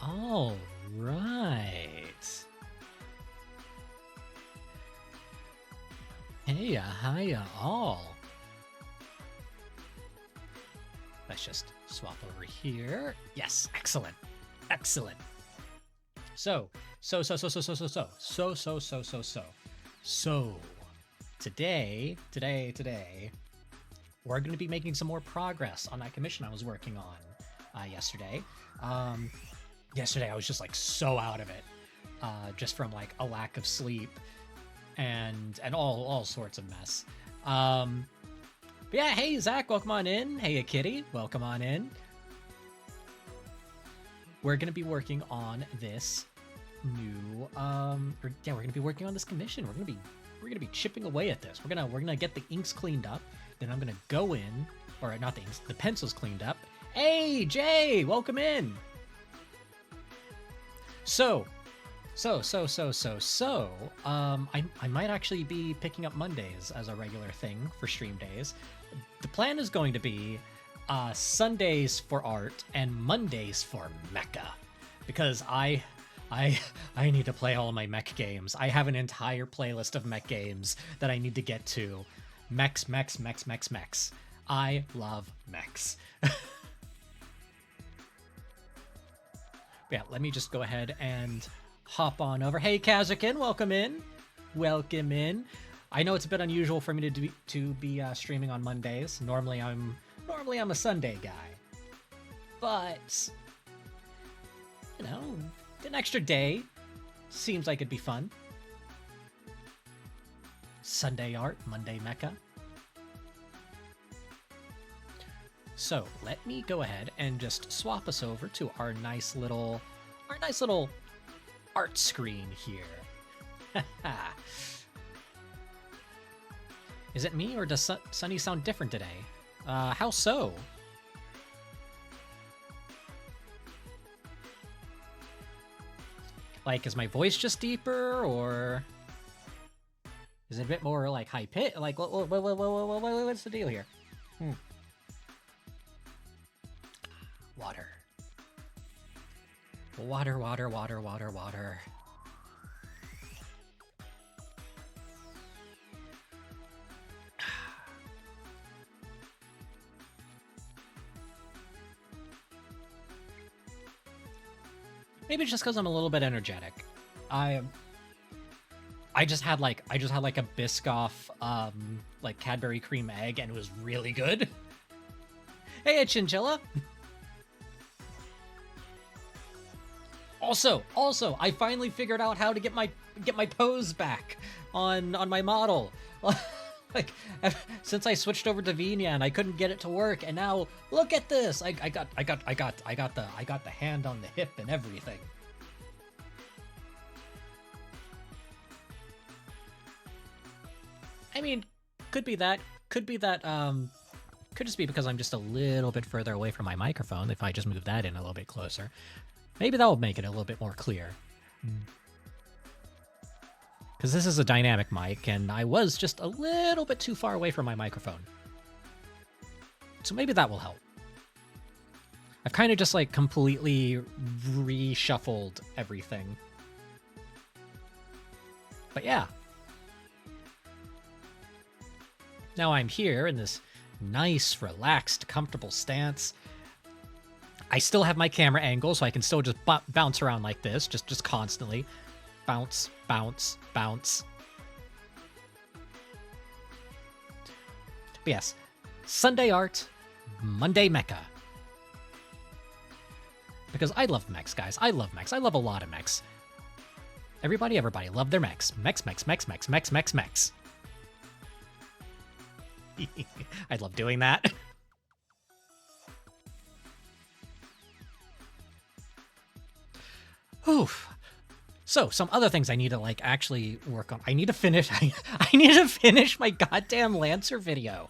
All right. Hey, hiya all. Let's just swap over here. Yes, excellent. Excellent. So, today, we're going to be making some more progress on that commission I was working on yesterday. Yesterday I was just like so out of it, just from like a lack of sleep and all sorts of mess. But yeah, hey Zach, welcome on in. Hey Kitty, welcome on in. We're gonna be working on this new we're gonna be working on this commission. We're gonna be chipping away at this. We're gonna get the inks cleaned up. Then I'm gonna go in, or not the inks, the pencils cleaned up. Hey Jay, welcome in. I might actually be picking up Mondays as a regular thing for stream days. The plan is going to be Sundays for art and Mondays for Mecha, because I need to play all of my mech games. I have an entire playlist of mech games that I need to get to. Mechs. I love mechs. Yeah, let me just go ahead and hop on over. Hey Kazakin, welcome in. Welcome in. I know it's a bit unusual for me to be streaming on Mondays. Normally I'm a Sunday guy. But you know, an extra day seems like it'd be fun. Sunday art, Monday mecha. So let me go ahead and just swap us over to our nice little art screen here. Is it me, or does Sunny sound different today? How so? Like, is my voice just deeper, or is it a bit more like high pitch? Like, what's the deal here? Water. Water. Maybe it's just because I'm a little bit energetic. I just had like a Biscoff like Cadbury cream egg, and it was really good. Hey, Chinchilla. Also, I finally figured out how to get my pose back on my model. Like, since I switched over to Venia and I couldn't get it to work, and now look at this. I got the hand on the hip and everything. I mean, could just be because I'm just a little bit further away from my microphone. If I just move that in a little bit closer, maybe that will make it a little bit more clear. Because this is a dynamic mic, and I was just a little bit too far away from my microphone. So maybe that will help. I've kind of just like completely reshuffled everything. But yeah. Now I'm here in this nice, relaxed, comfortable stance. I still have my camera angle, so I can still just bounce around like this, just constantly. Bounce. But yes, Sunday art, Monday mecha. Because I love mechs, guys. I love mechs. I love a lot of mechs. Everybody love their mechs. Mechs. I love doing that. Oof. So, some other things I need to like actually work on. I need to finish my goddamn Lancer video.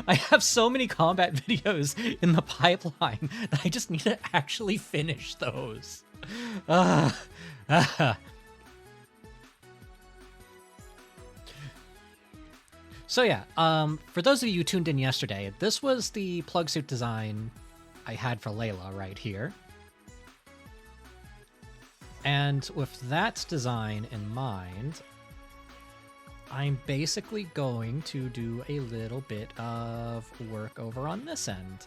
I have so many combat videos in the pipeline that I just need to actually finish those. So yeah, for those of you who tuned in yesterday, this was the plug suit design I had for Layla right here. And with that design in mind, I'm basically going to do a little bit of work over on this end.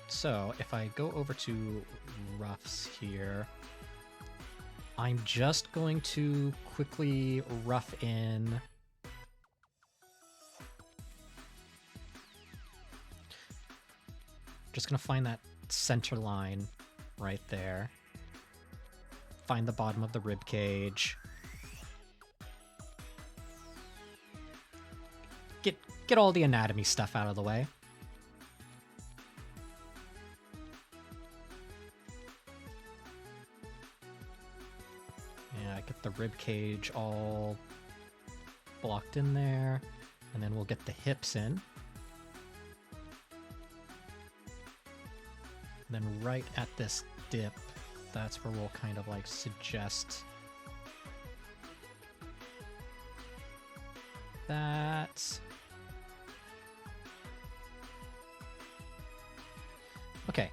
So if I go over to roughs here, I'm just going to quickly rough in just gonna find that center line right there. Find the bottom of the rib cage. Get all the anatomy stuff out of the way. Yeah, get the rib cage all blocked in there, and then we'll get the hips in. And then right at this dip, that's where we'll kind of like suggest that. Okay.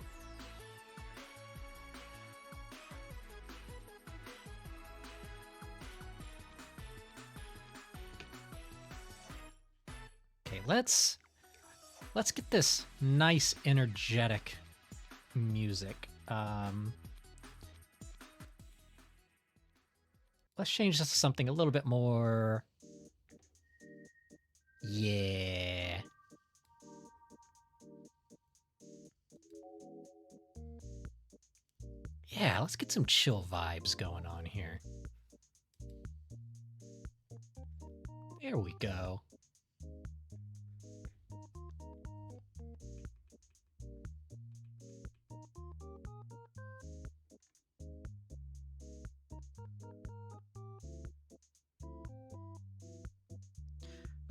Okay, let's get this nice energetic music. Let's change this to something a little bit more. Yeah. Yeah, let's get some chill vibes going on here. There we go.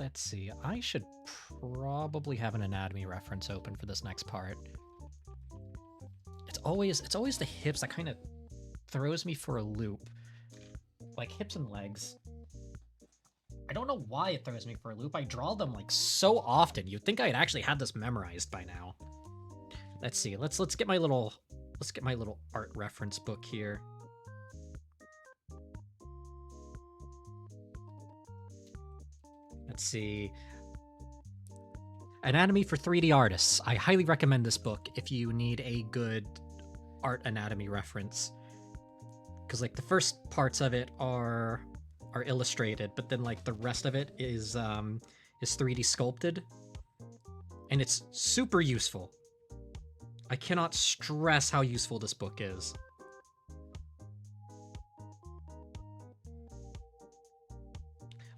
Let's see, I should probably have an anatomy reference open for this next part. It's always the hips that kind of throws me for a loop. Like hips and legs. I don't know why it throws me for a loop. I draw them like so often. You'd think I'd actually had this memorized by now. Let's see. Let's get my little art reference book here. Let's see. Anatomy for 3D Artists. I highly recommend this book if you need a good art anatomy reference. Because like the first parts of it are illustrated, but then like the rest of it is 3D sculpted. And it's super useful. I cannot stress how useful this book is.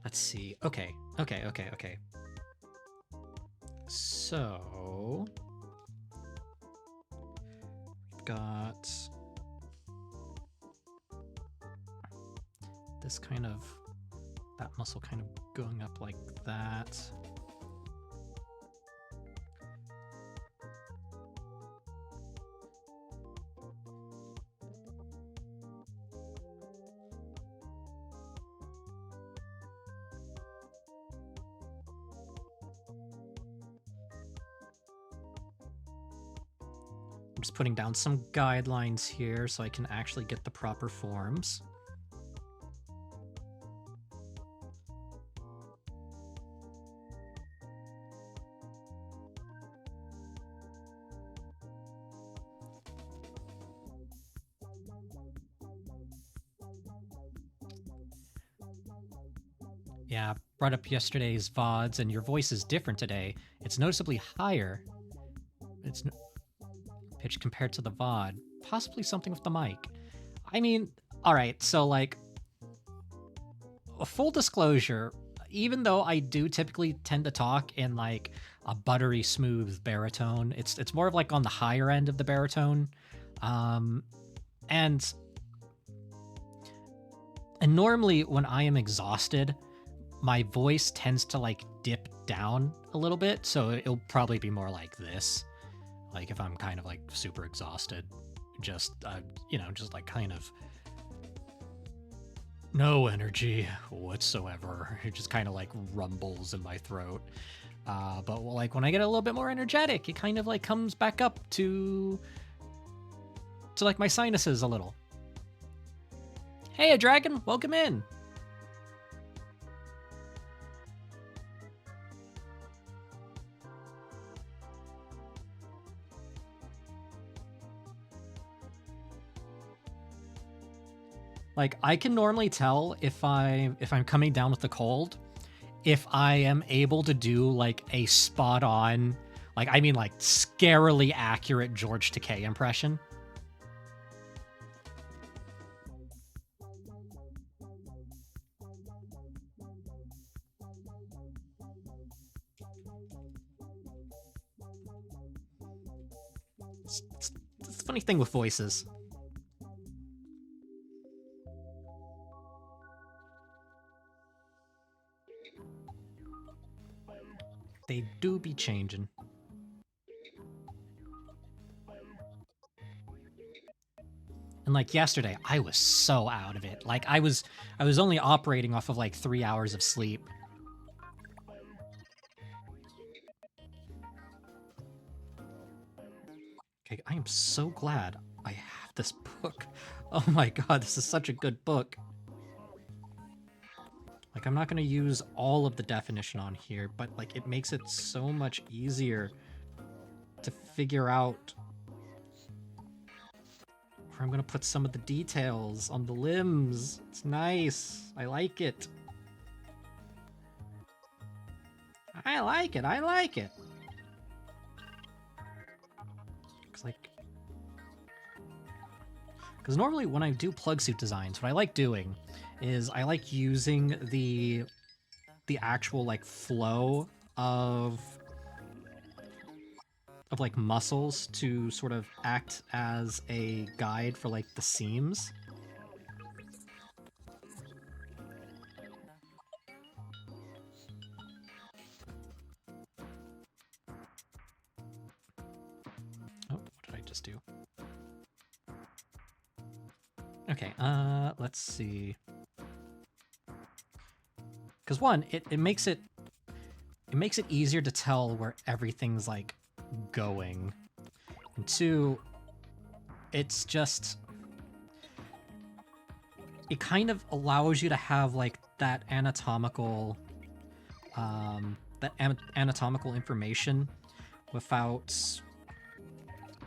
Let's see. Okay. So we've got this kind of, that muscle kind of going up like that. I'm just putting down some guidelines here so I can actually get the proper forms. Yeah, brought up yesterday's VODs, and your voice is different today. It's noticeably higher. It's pitch compared to the VOD. Possibly something with the mic. I mean, alright, so like, a full disclosure, even though I do typically tend to talk in like a buttery smooth baritone, it's more of like on the higher end of the baritone. And normally when I am exhausted, my voice tends to like dip down a little bit, so it'll probably be more like this. Like if I'm kind of like super exhausted, just, you know, just like kind of no energy whatsoever. It just kind of like rumbles in my throat. But like when I get a little bit more energetic, it kind of like comes back up to like my sinuses a little. Hey, a dragon, welcome in. Like I can normally tell if I'm coming down with the cold, if I am able to do like a spot on, like I mean like scarily accurate George Takei impression. It's the funny thing with voices. They do be changing. And like yesterday, I was so out of it. Like I was only operating off of like 3 hours of sleep. Okay, I am so glad I have this book. Oh my god, this is such a good book. Like I'm not going to use all of the definition on here, but like it makes it so much easier to figure out where I'm going to put some of the details on the limbs. It's nice. I like it. I like it. I like it. Because normally when I do plug suit designs, what I like doing is I like using the actual like flow of like muscles to sort of act as a guide for like the seams. Oh, what did I just do? Okay, let's see. Because one, it makes it easier to tell where everything's like going, and two, it's just it kind of allows you to have like that anatomical anatomical information without,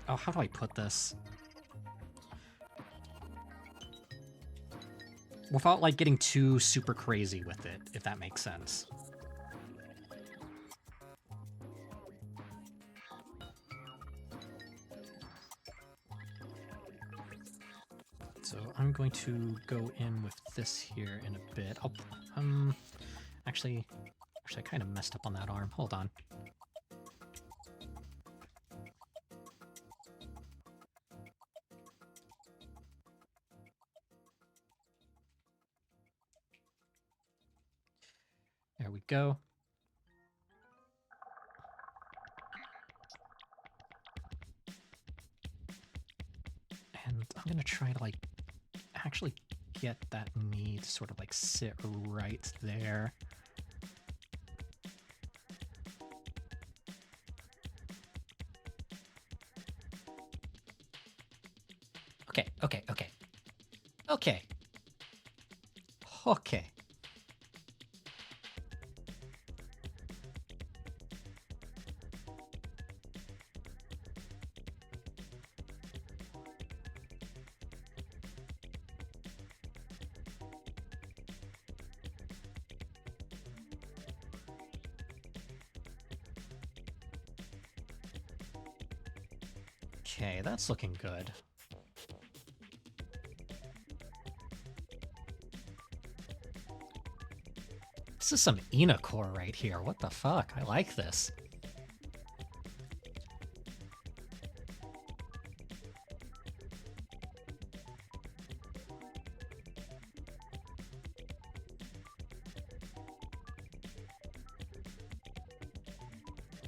oh, how do I put this? Without like getting too super crazy with it, if that makes sense. So I'm going to go in with this here in a bit. I'll, actually, I kind of messed up on that arm. Hold on. There we go. And I'm gonna try to like actually get that knee to sort of like sit right there. Okay, okay, okay. Okay. Okay. Okay, that's looking good. This is some Ina core right here. What the fuck? I like this.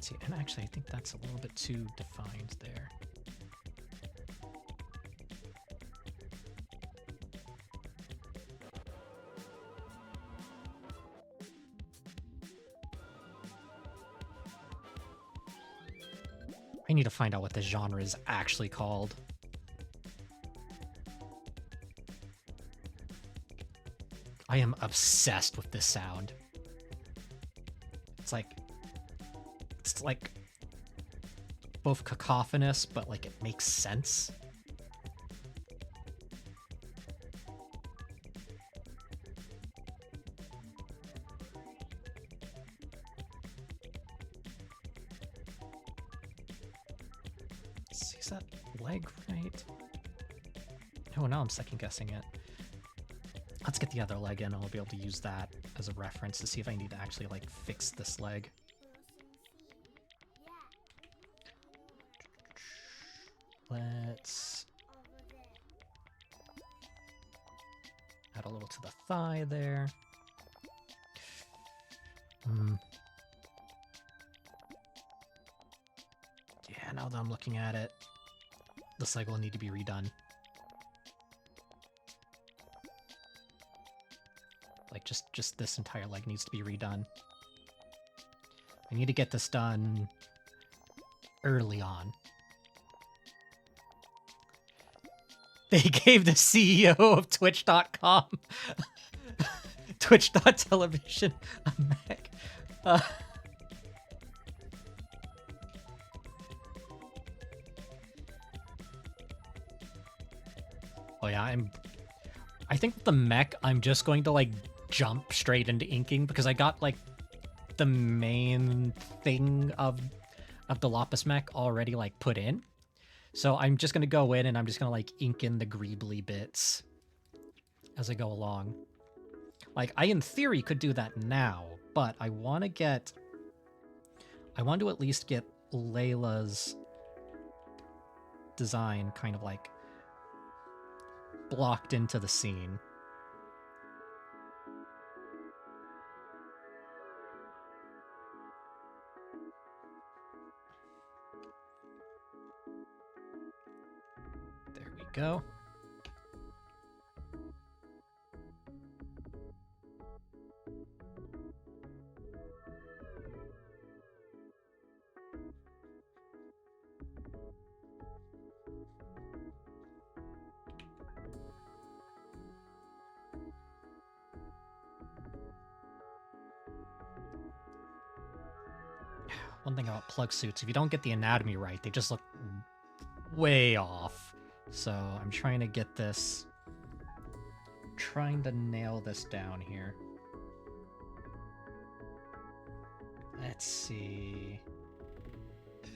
See, and actually I think that's a little bit too defined there. I need to find out what this genre is actually called. I am obsessed with this sound. It's like both cacophonous, but like it makes sense. Is that leg right? Oh, now I'm second guessing it. Let's get the other leg in and we'll be able to use that as a reference to see if I need to actually like fix this leg. Let's add a little to the thigh there. Yeah, now that I'm looking at it, this leg will need to be redone. Like, just this entire leg needs to be redone. I need to get this done early on. They gave the CEO of Twitch.com, Twitch.television, a mech. Oh yeah, I think with the mech, I'm just going to, like, jump straight into inking, because I got, like, the main thing of the Lopus mech already, like, put in. So I'm just going to go in and I'm just going to, like, ink in the greebly bits as I go along. Like, I, in theory, could do that now, but I want to at least get Layla's design kind of, like, blocked into the scene. There we go. One thing about plug suits, if you don't get the anatomy right, they just look way off. So I'm trying to get this, trying to nail this down here. Let's see. It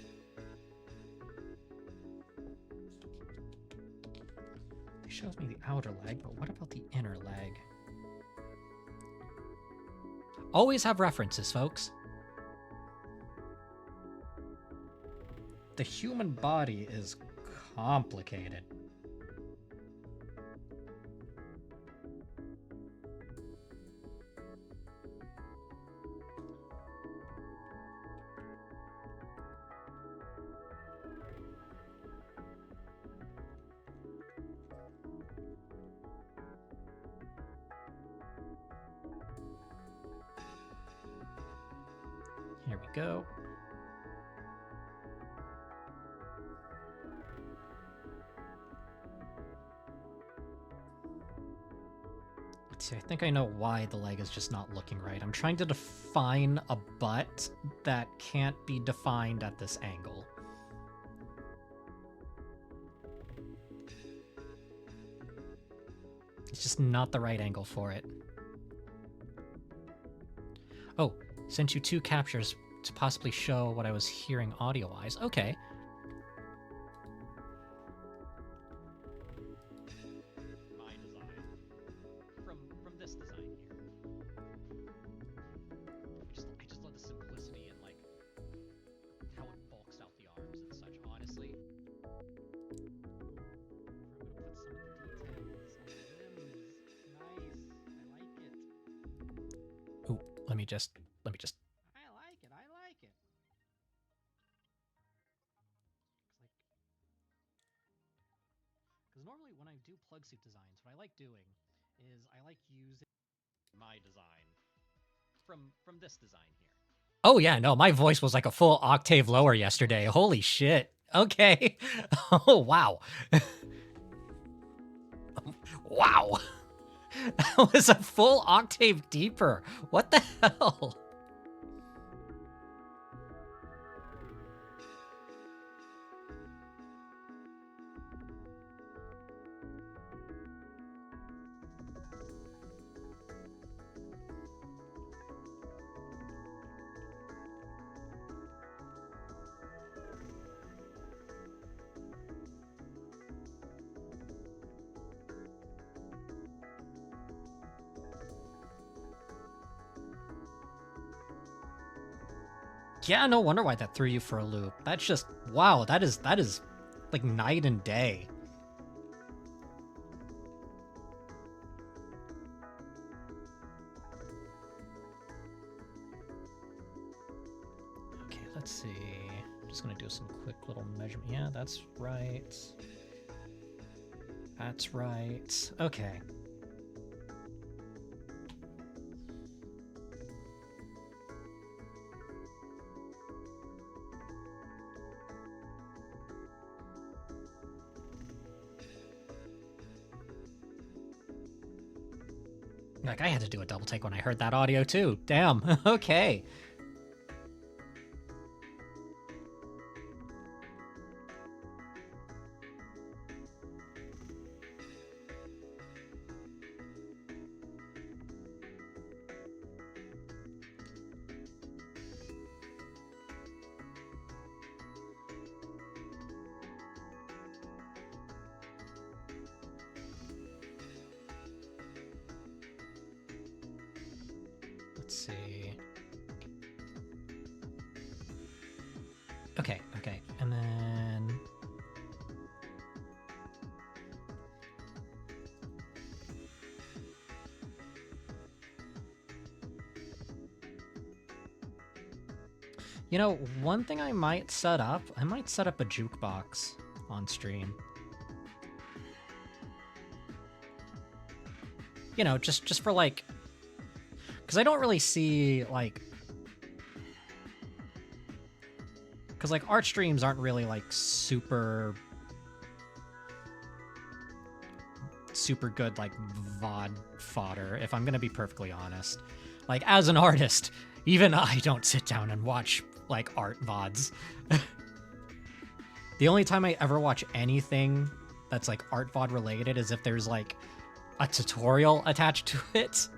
shows me the outer leg, but what about the inner leg? Always have references, folks. The human body is complicated. Here we go. Let's see, I think I know why the leg is just not looking right. I'm trying to define a butt that can't be defined at this angle. It's just not the right angle for it. Oh, sent you 2 captures to possibly show what I was hearing audio-wise. Okay. My design. From this design here. I just love the simplicity and, like, how it bulks out the arms and such, honestly. Ooh, let me just I like it. Because normally when I do plug suit designs, what I like doing is I like using my design from this design here. Oh yeah, no, my voice was like a full octave lower yesterday. Holy shit. Okay. Oh wow. Wow. That was a full octave deeper. What the hell? Yeah, no wonder why that threw you for a loop. That's just, wow, that is like night and day. Okay, let's see. I'm just gonna do some quick little measurement. Yeah, that's right. That's right. Okay. Like, I had to do a double take when I heard that audio too. Damn. Okay. Let's see. Okay, okay. And then... You know, one thing I might set up a jukebox on stream. You know, just for like... Because I don't really see, like... Because, like, art streams aren't really, like, super good, like, VOD fodder, if I'm gonna be perfectly honest. Like, as an artist, even I don't sit down and watch, like, art VODs. The only time I ever watch anything that's, like, art VOD related is if there's, like, a tutorial attached to it.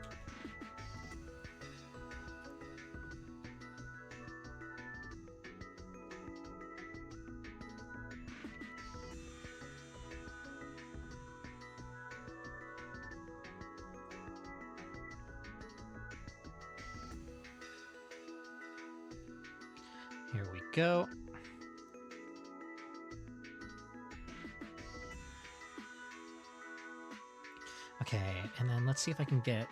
Here we go. Okay, and then let's see if I can get...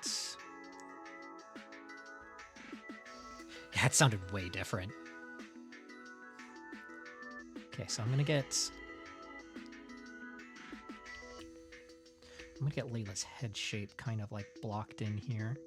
Yeah, it sounded way different. Okay, so I'm gonna get Layla's head shape kind of like blocked in here.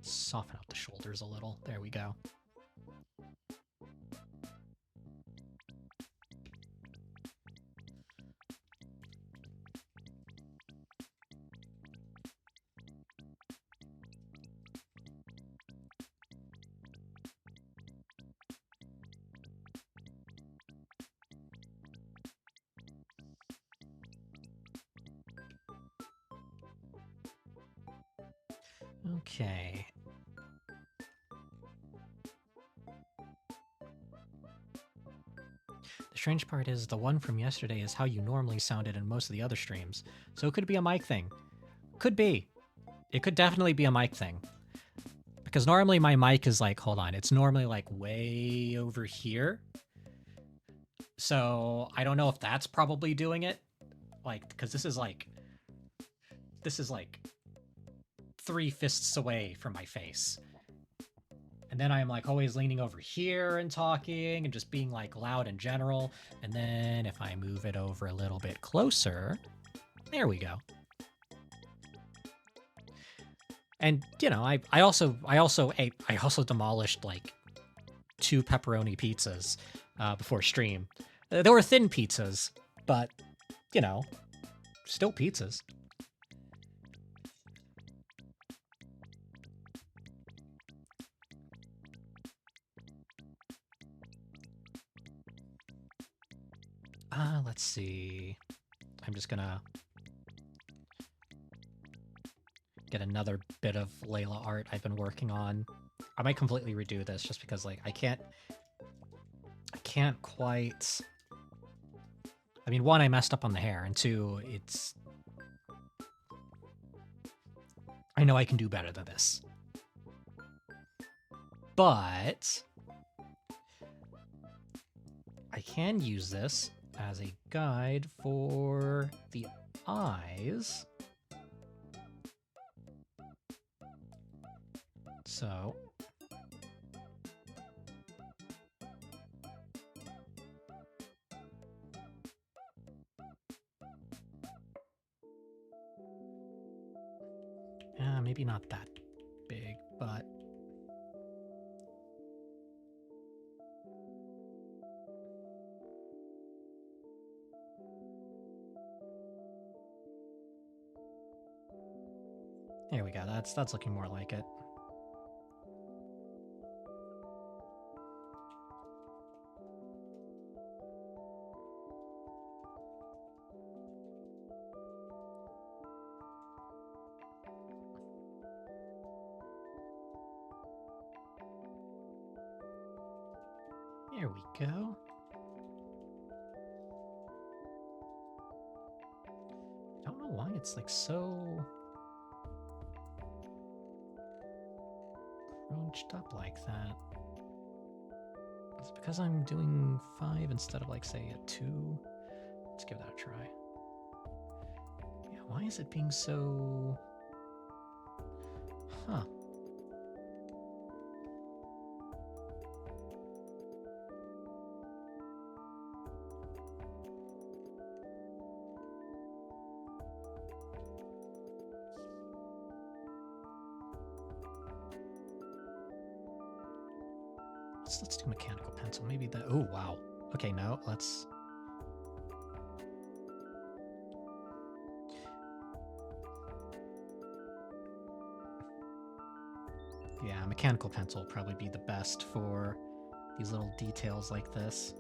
Soften out the shoulders a little. There we go. Okay. The strange part is the one from yesterday is how you normally sounded in most of the other streams. So it could be a mic thing. Could be. It could definitely be a mic thing. Because normally my mic is like, hold on, it's normally like way over here. So I don't know if that's probably doing it. Like, because this is like 3 fists away from my face. And then I'm like always leaning over here and talking and just being like loud in general. And then if I move it over a little bit closer, there we go. And you know, I also demolished like 2 pepperoni pizzas before stream. They were thin pizzas, but you know, still pizzas. Let's see. I'm just gonna get another bit of Layla art I've been working on. I might completely redo this just because like I can't quite. I mean, 1, I messed up on the hair, and 2, it's. I know I can do better than this. But I can use this as a guide for the eyes. So maybe not that big, but there we go. That's looking more like it. There we go. I don't know why it's like so crunched up like that. Is it because I'm doing 5 instead of like say a 2? Let's give that a try. Yeah, why is it being so... Huh. Let's do mechanical pencil. Maybe that. Oh wow. Okay, no. Let's. Yeah, mechanical pencil will probably be the best for these little details like this.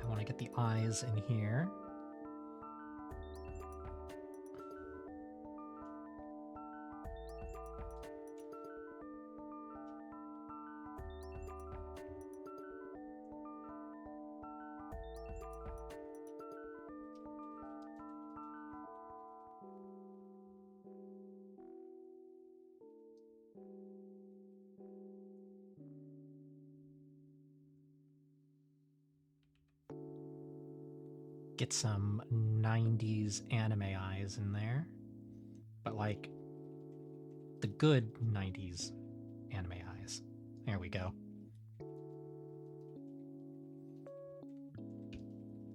I want to get the eyes in here. Get some 90s anime eyes in there. But like the good 90s anime eyes. There we go.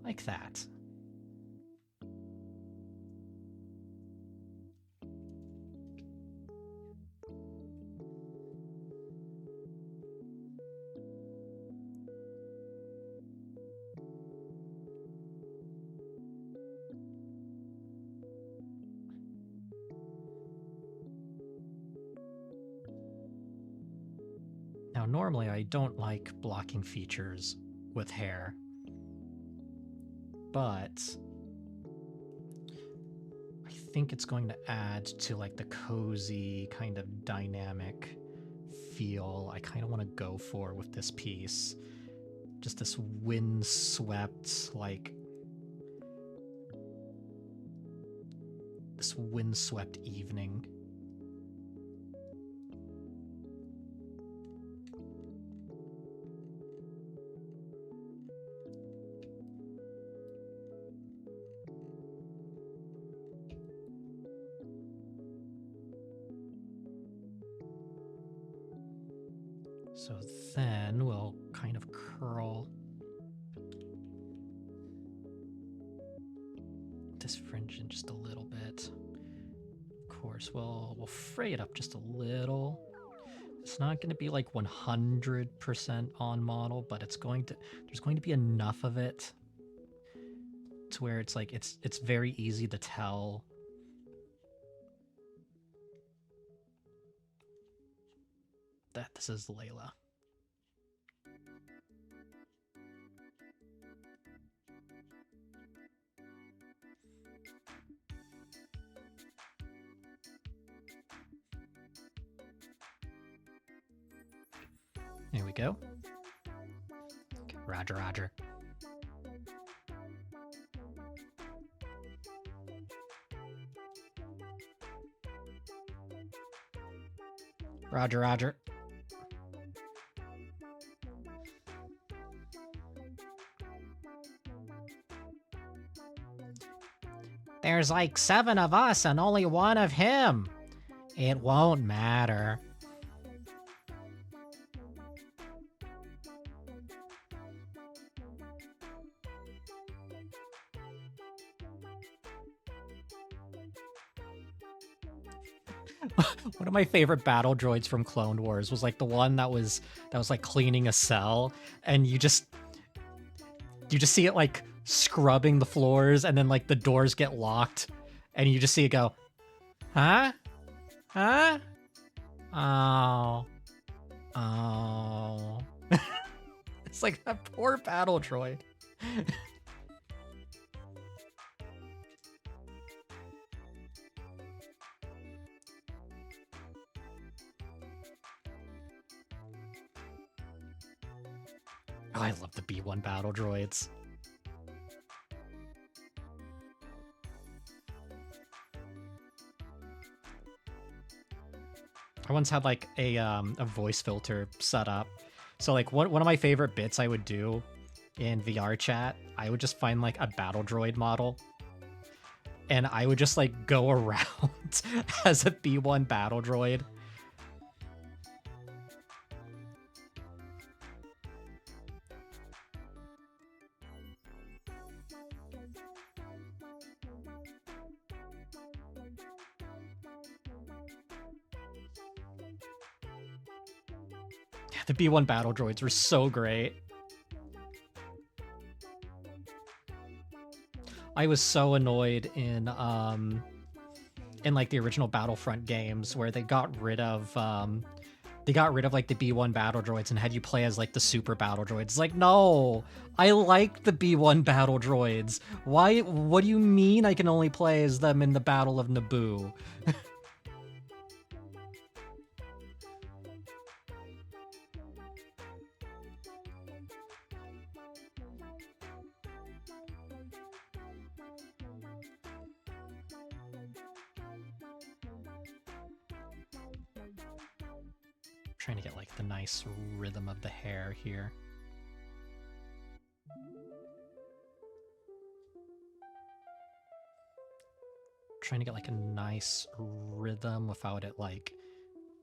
Like that. Now, normally I don't like blocking features with hair, but I think it's going to add to like the cozy kind of dynamic feel I kind of want to go for with this piece. Just this windswept, like this windswept evening. So then we'll kind of curl this fringe in just a little bit. Of course, we'll fray it up just a little. It's not going to be like 100% on model, but there's going to be enough of it to where it's like it's very easy to tell that this is Layla. There we go. Okay, Roger, Roger. Roger, Roger. There's like 7 of us and only 1 of him. It won't matter. One of my favorite battle droids from Clone Wars was like the one that was like cleaning a cell, and you just see it like scrubbing the floors, and then like the doors get locked, and you just see it go, huh? Huh? Oh. Oh. It's like that poor battle droid. Oh, I love the B1 battle droids. I once had like a voice filter set up. So like one of my favorite bits I would do in VR chat, I would just find like a battle droid model, and I would just like go around as a B1 battle droid. The B1 battle droids were so great. I was so annoyed in like the original Battlefront games where they got rid of like the B1 battle droids and had you play as like the super battle droids. It's like, no, I like the B1 battle droids. Why? What do you mean I can only play as them in the Battle of Naboo? Trying to get like the nice rhythm of the hair here. Trying to get like a nice rhythm without it like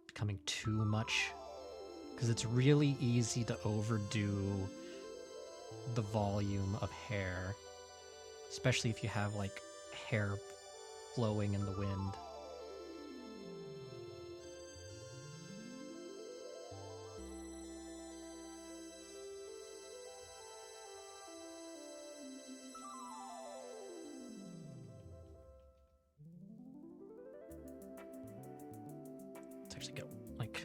becoming too much, because it's really easy to overdo the volume of hair, especially if you have like hair flowing in the wind. Get like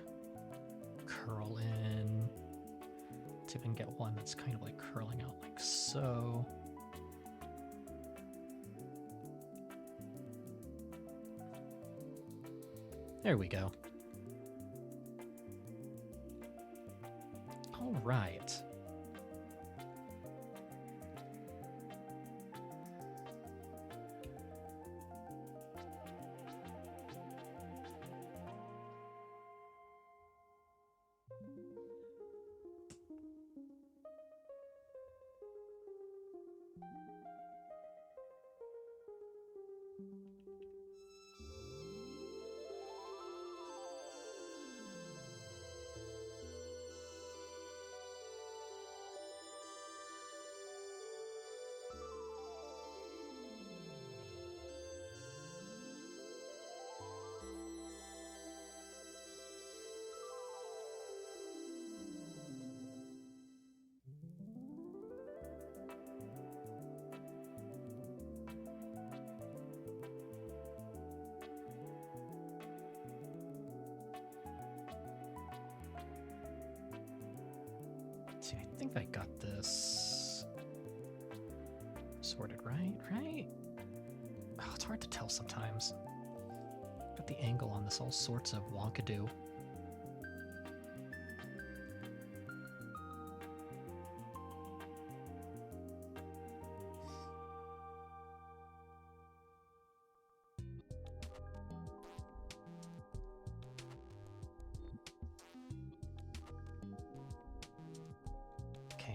curl in. Let's see if I can get one that's kind of like curling out like so. There we go. All right. See, I think I got this sorted right? Oh, it's hard to tell sometimes. Got the angle on this all sorts of wonkadoo.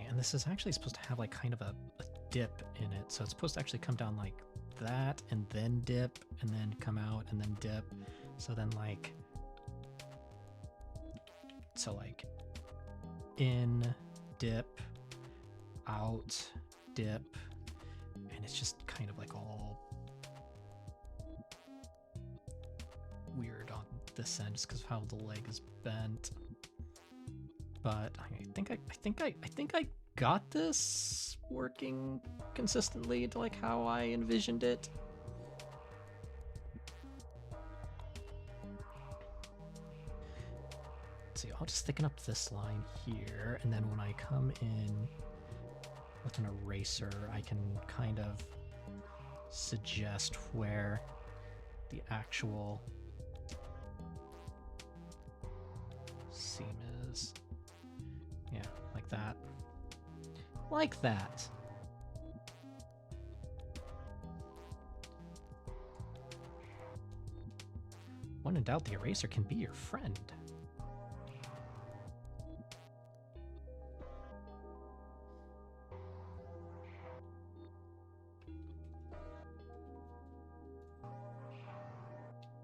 And this is actually supposed to have like kind of a dip in it, so it's supposed to actually come down like that and then dip and then come out and then dip. So then like in, dip, out, dip, and it's just kind of like all weird on this end just because of how the leg is bent. But I think I got this working consistently to like how I envisioned it. So I'll just thicken up this line here, and then when I come in with an eraser, I can kind of suggest where the actual seam is. Yeah, like that. Like that. When in doubt, the eraser can be your friend.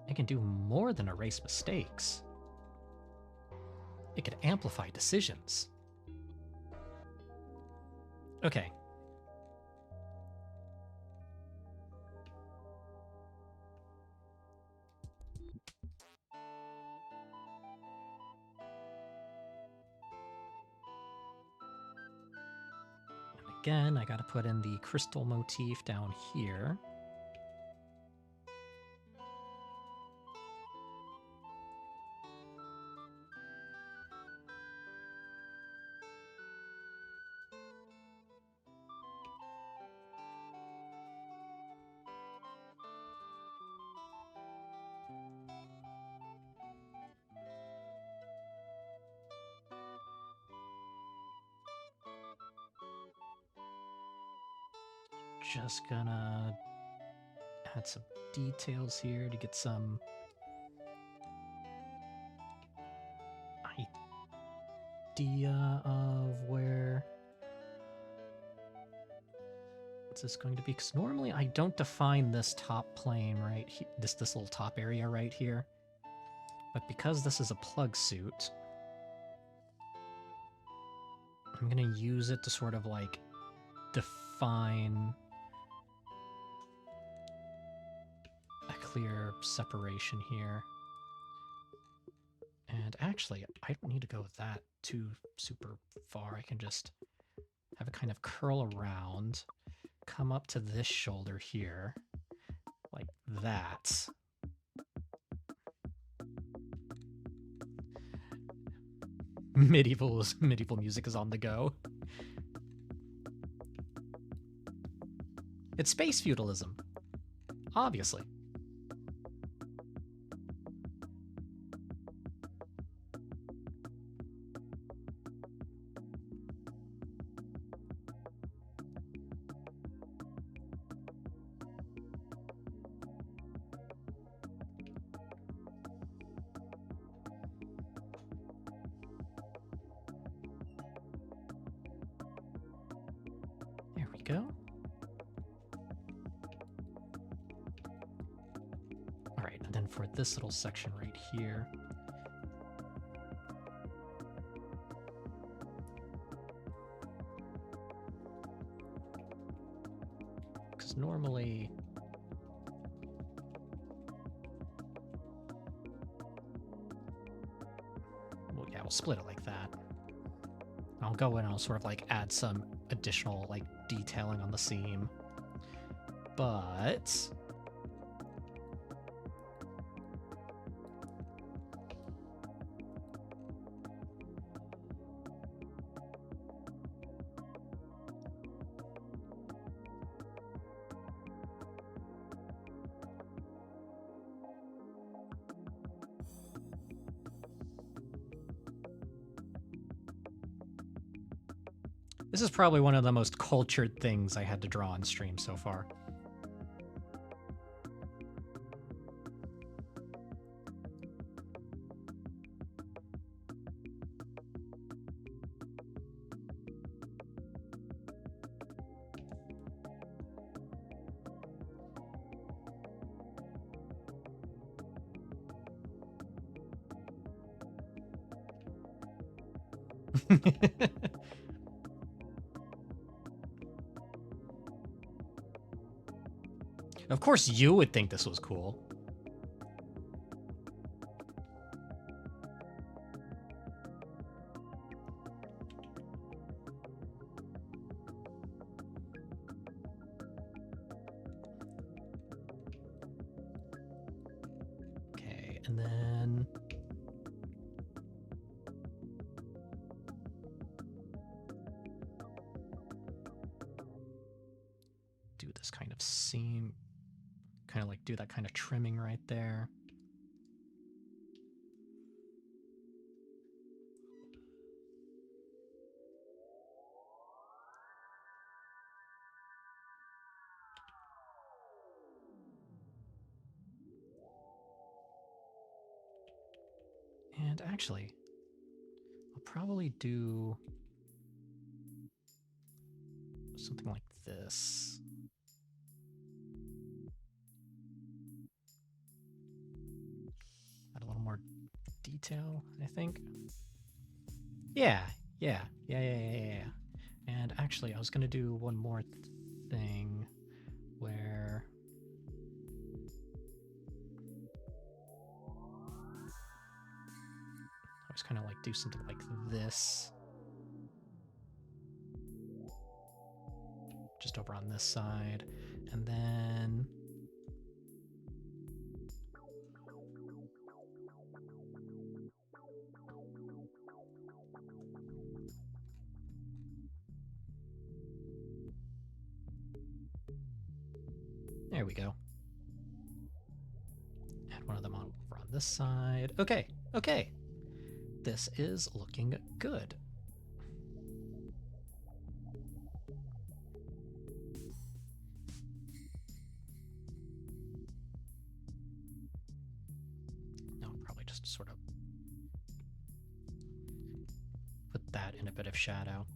It can do more than erase mistakes. It could amplify decisions. Okay. And again, I gotta put in the crystal motif down here. Just gonna add some details here to get some idea of where what's this going to be, because normally I don't define this top plane right here, this little top area right here, but because this is a plug suit, I'm gonna use it to sort of like define a clear separation here. And actually, I don't need to go that too super far. I can just have it kind of curl around, come up to this shoulder here, like that. Medieval music is on the go. It's space feudalism, obviously. There we go. All right, and then for this little section right here, because normally we'll split it like that. I'll go in and I'll sort of like add some additional like detailing on the seam, but This is probably one of the most cultured things I had to draw on stream so far. Of course you would think this was cool. Okay, and then... do this kind of seam, kind of like do that kind of trimming right there. And actually, I'll probably do something like this. Add a little more detail, I think. Yeah. And actually, I was going to do one more thing where... I was kind of like do something like this. Just over on this side. And then... there we go. Add one of them over on this side. Okay. This is looking good. I'll probably just sort of put that in a bit of shadow.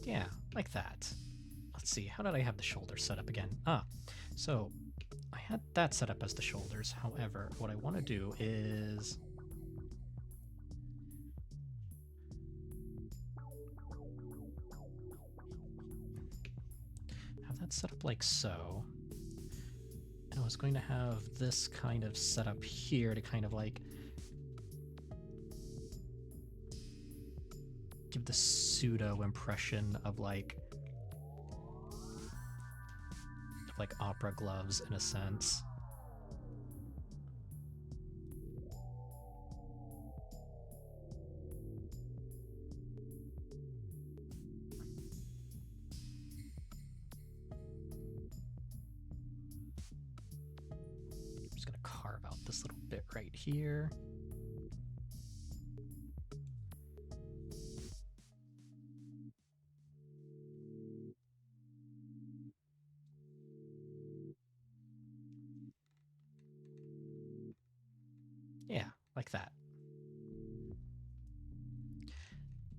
Yeah, like that. Let's see, how did I have the shoulders set up again? So I had that set up as the shoulders. However, what I want to do is... have that set up like so. And I was going to have this kind of set up here to kind of like give the pseudo impression of like opera gloves in a sense. I'm just gonna carve out this little bit right here. Yeah, like that.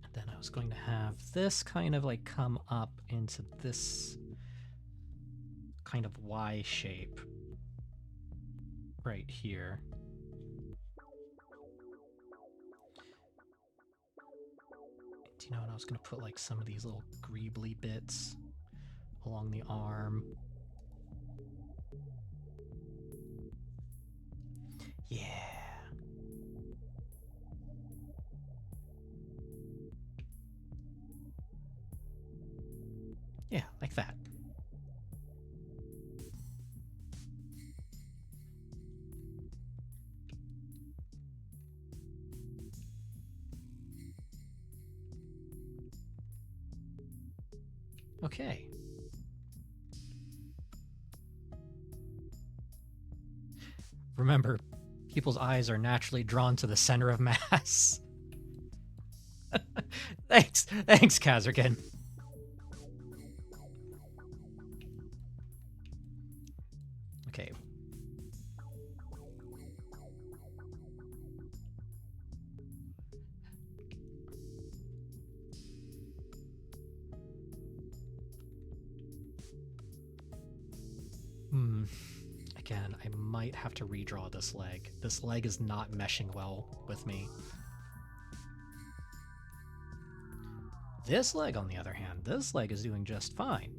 And then I was going to have this kind of like come up into this kind of Y shape right here. Do you know what? I was going to put like some of these little greebly bits along the arm. Yeah. Yeah, like that. Okay. Remember, People's eyes are naturally drawn to the center of mass. Thanks, Kazerkin. Okay. Again, I might have to redraw this leg. This leg is not meshing well with me. This leg, on the other hand, this leg is doing just fine.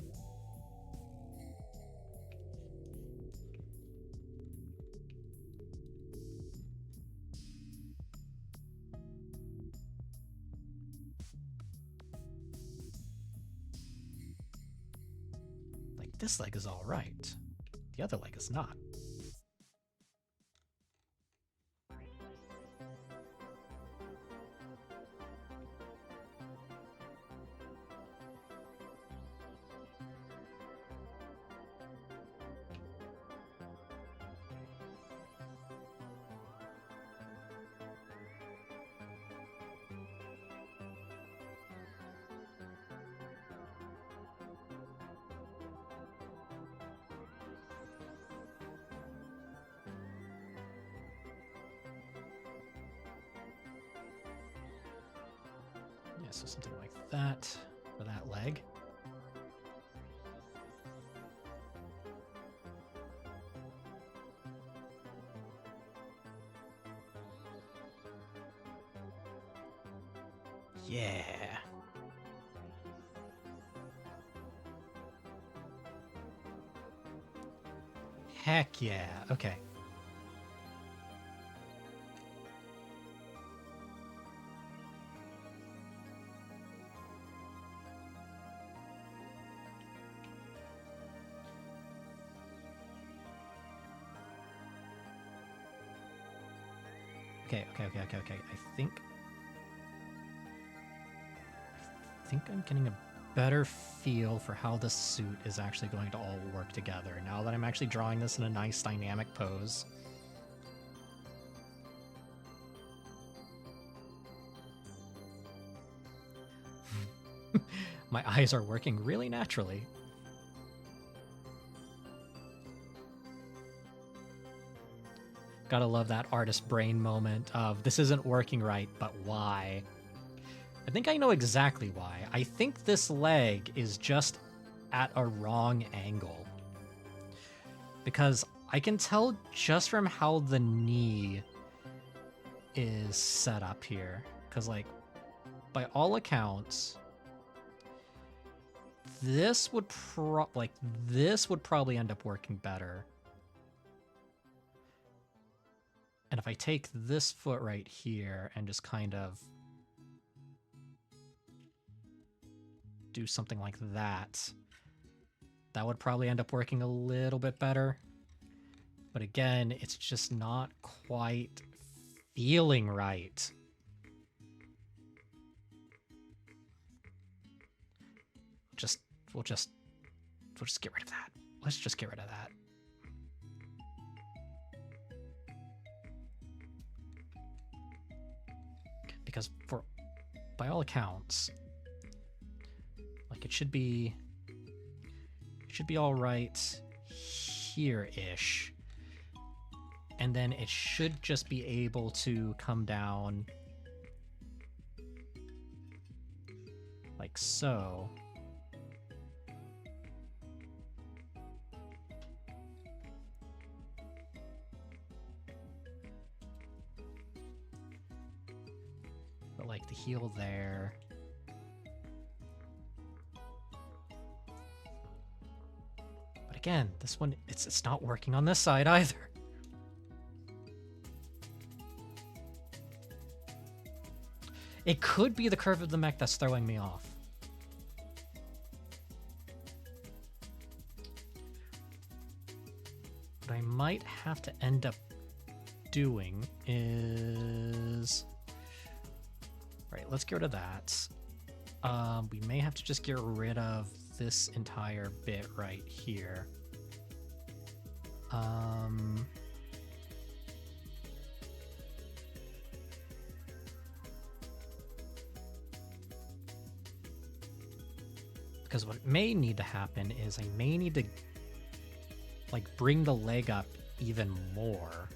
Like, this leg is all right. The other leg is not. So something like that for that leg. Yeah. Heck yeah. Okay. Okay. I think I'm getting a better feel for how the suit is actually going to all work together now that I'm actually drawing this in a nice dynamic pose. My eyes are working really naturally. Gotta love that artist brain moment of, this isn't working right, but why? I think I know exactly why. I think this leg is just at a wrong angle. Because I can tell just from how the knee is set up here. Because, like, by all accounts, this would probably end up working better. And if I take this foot right here and just kind of do something like that, that would probably end up working a little bit better. But again, it's just not quite feeling right. We'll just get rid of that. Let's just get rid of that. Because by all accounts, like, it should be all right here-ish. And then it should just be able to come down like so. But like the heel there. But again, this one, it's not working on this side either. It could be the curve of the mech that's throwing me off. What I might have to end up doing is... Right, let's get rid of that. We may have to just get rid of this entire bit right here. Because what may need to happen is I may need to like bring the leg up even more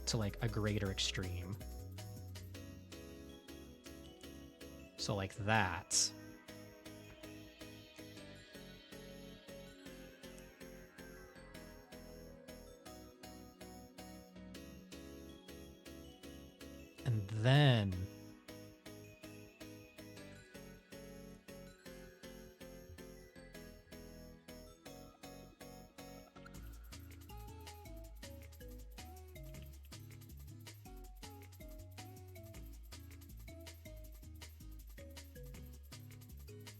to like a greater extreme. So like that. And then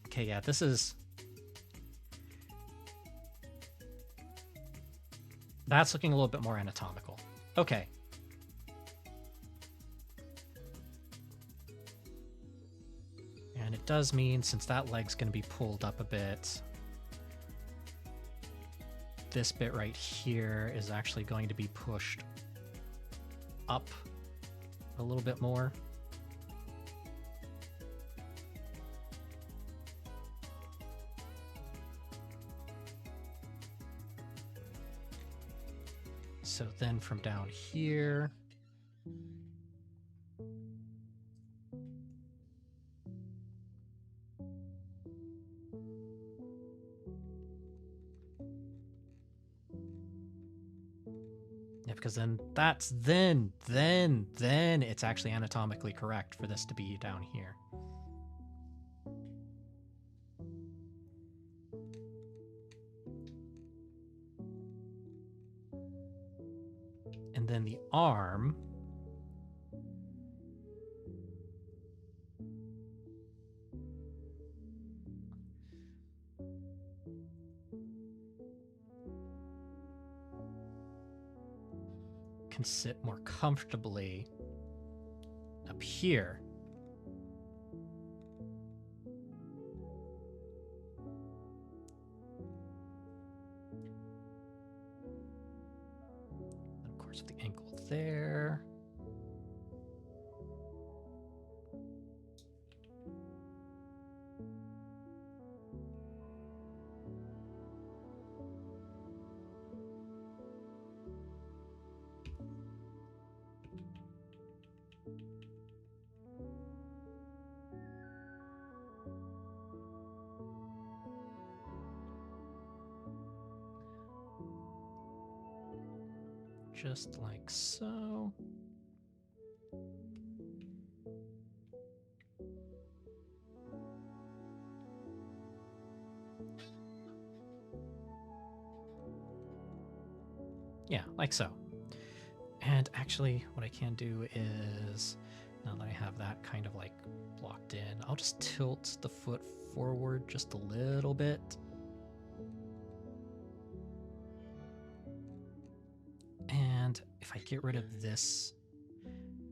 okay, yeah, that's looking a little bit more anatomical. Okay. And it does mean, since that leg's going to be pulled up a bit, this bit right here is actually going to be pushed up a little bit more. So then from down here, yeah, because then that's then it's actually anatomically correct for this to be down here. And then the arm, can sit more comfortably up here. And of course, with the ankle there. Just like so. Yeah, like so. And actually, what I can do is, now that I have that kind of like blocked in, I'll just tilt the foot forward just a little bit. And if I get rid of this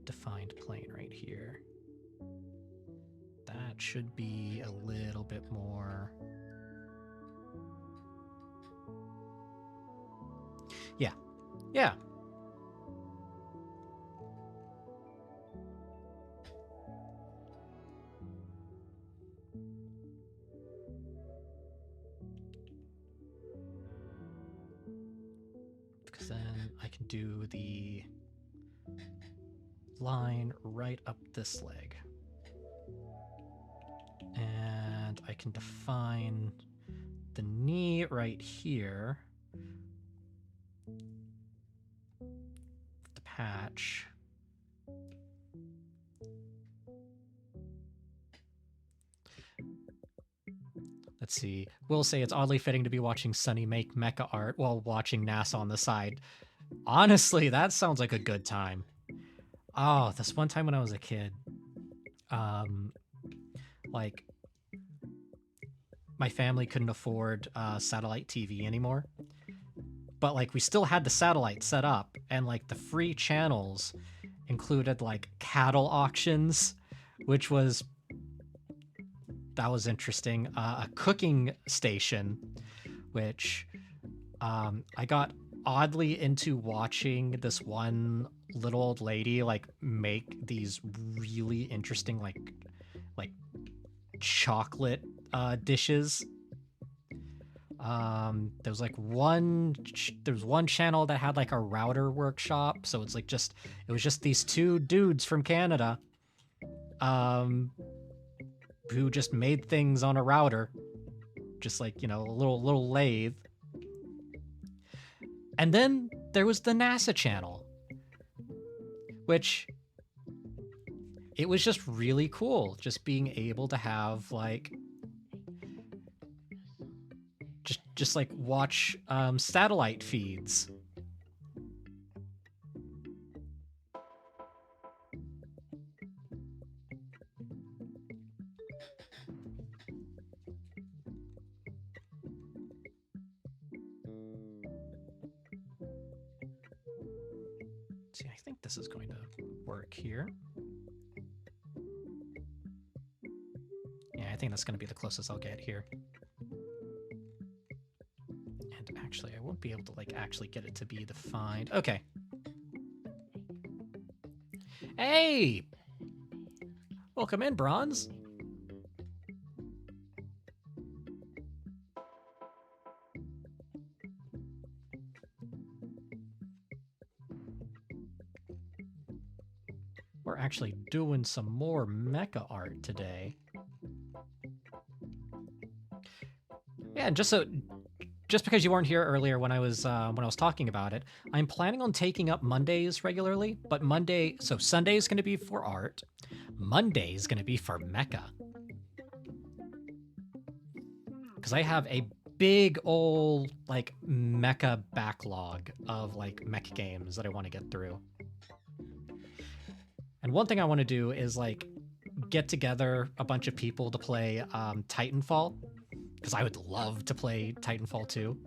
defined plane right here, that should be a little bit more. Yeah. Yeah. Because then I can do the line right up this leg. And I can define the knee right here. The patch. Let's see. We'll say it's oddly fitting to be watching Sunny make mecha art while watching NASA on the side. Honestly, that sounds like a good time. Oh, this one time when I was a kid, like, my family couldn't afford satellite TV anymore. But, like, we still had the satellite set up, and, like, the free channels included, like, cattle auctions, which was... that was interesting. A cooking station, which I got oddly into watching this one little old lady like make these really interesting like chocolate dishes. There was like one channel that had like a router workshop, so it's like it was just these two dudes from Canada, who just made things on a router, just like, you know, a little lathe. And then there was the NASA channel, which it was just really cool, just being able to have like just like watch satellite feeds. See, I think this is going to work here. Yeah, I think that's going to be the closest I'll get here. And actually, I won't be able to like actually get it to be defined. Okay. Hey! Welcome in, Bronze. We're actually doing some more mecha art today. Yeah, and just because you weren't here earlier when I was talking about it, I'm planning on taking up Mondays regularly, but so Sunday is going to be for art, Monday is going to be for mecha. Because I have a big old like mecha backlog of like mech games that I want to get through. And one thing I want to do is like get together a bunch of people to play Titanfall, because I would love to play Titanfall 2.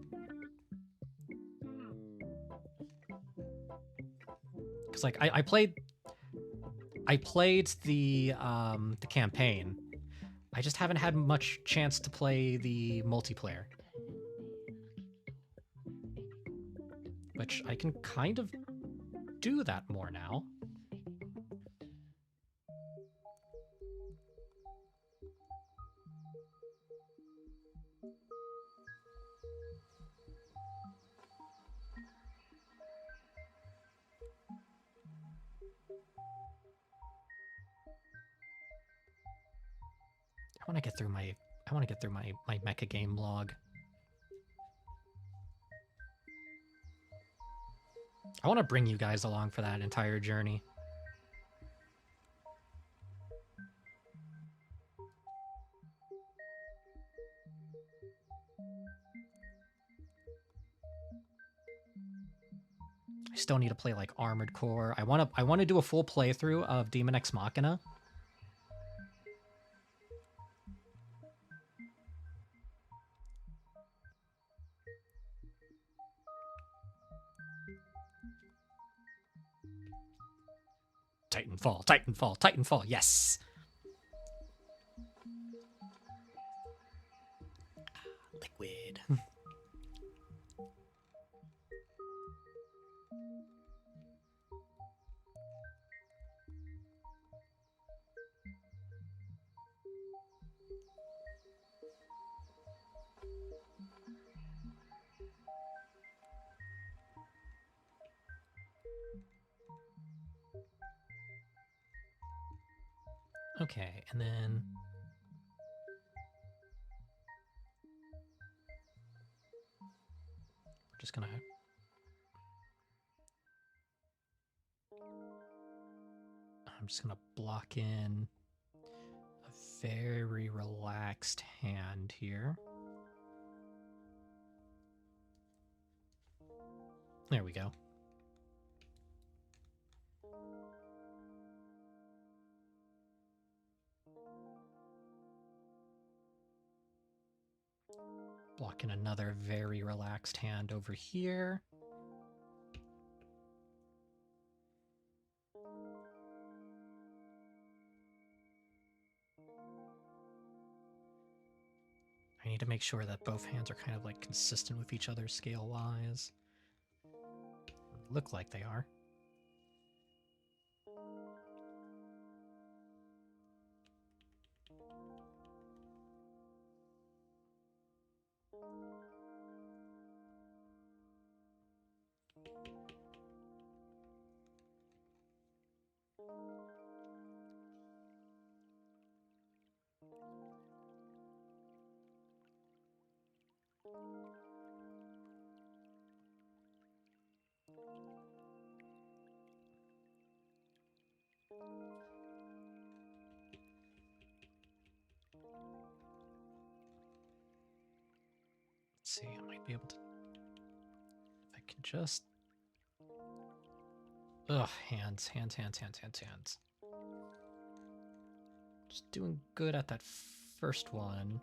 Because like I played the campaign. I just haven't had much chance to play the multiplayer, which I can kind of do that more now. I want to get through my mecha game log. I want to bring you guys along for that entire journey. I still need to play like Armored Core. I want to do a full playthrough of Demon X Machina. Titanfall, Titanfall, Titanfall, yes! Liquid. Okay, and then we're just gonna I'm just gonna block in a very relaxed hand here. There we go. Block in another very relaxed hand over here. I need to make sure that both hands are kind of like consistent with each other scale-wise. Look like they are. see, I might be able to... If I can just... Ugh, hands. Just doing good at that first one.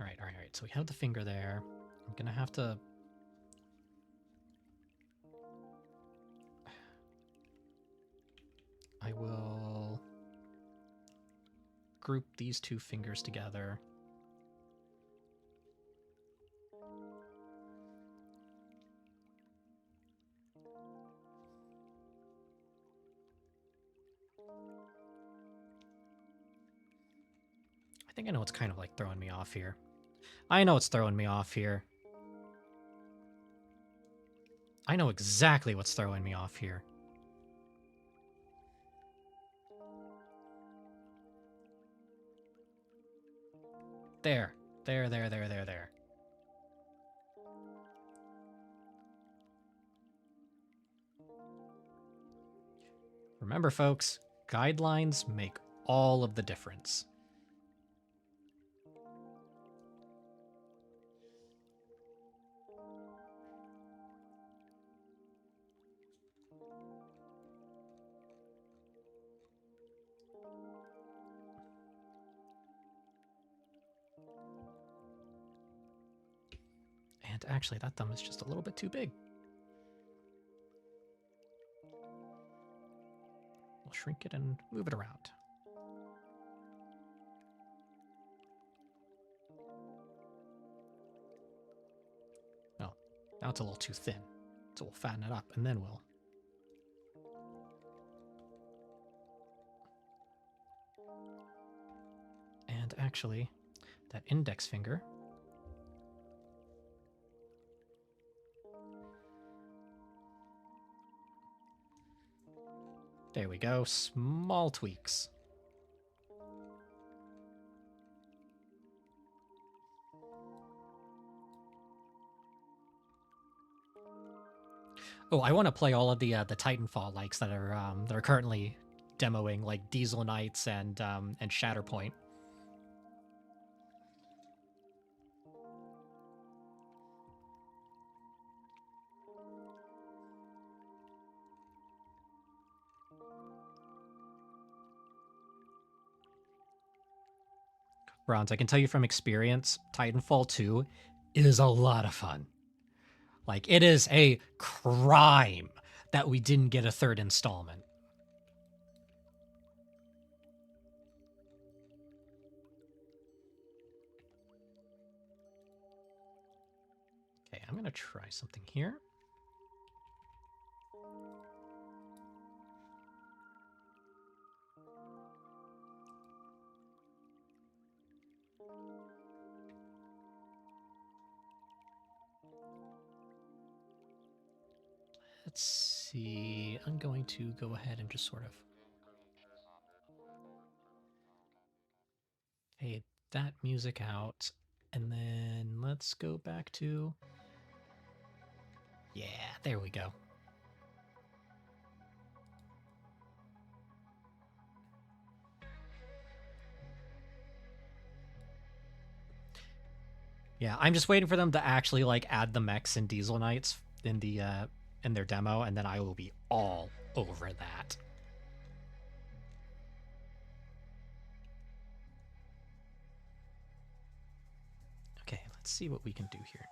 All right. So we have the finger there. I'm gonna have to... I will group these two fingers together. I think I know what's kind of like throwing me off here. I know exactly what's throwing me off here. There. Remember, folks, guidelines make all of the difference. And actually, that thumb is just a little bit too big. We'll shrink it and move it around. Oh, now it's a little too thin. So we'll fatten it up and then we'll... And actually, that index finger... There we go, small tweaks. Oh, I want to play all of the Titanfall likes that are currently demoing, like Diesel Knights and Shatterpoint. Bronze, I can tell you from experience, Titanfall 2 is a lot of fun. Like, it is a crime that we didn't get a third installment. Okay, I'm gonna try something here. Let's see, I'm going to go ahead and just sort of fade that music out. And then let's go back to... Yeah, there we go. Yeah, I'm just waiting for them to actually like add the mechs and Diesel Knights in the in their demo, and then I will be all over that. Okay, let's see what we can do here.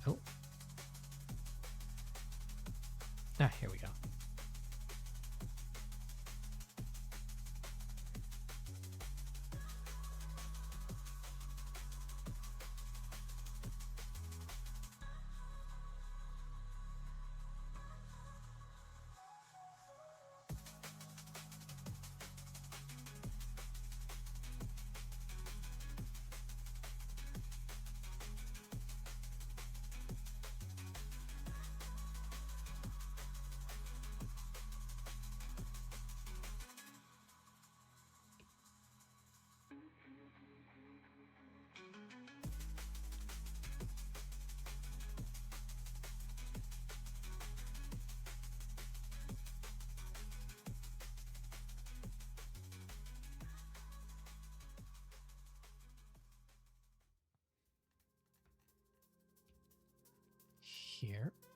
Oh. Ah, here we go.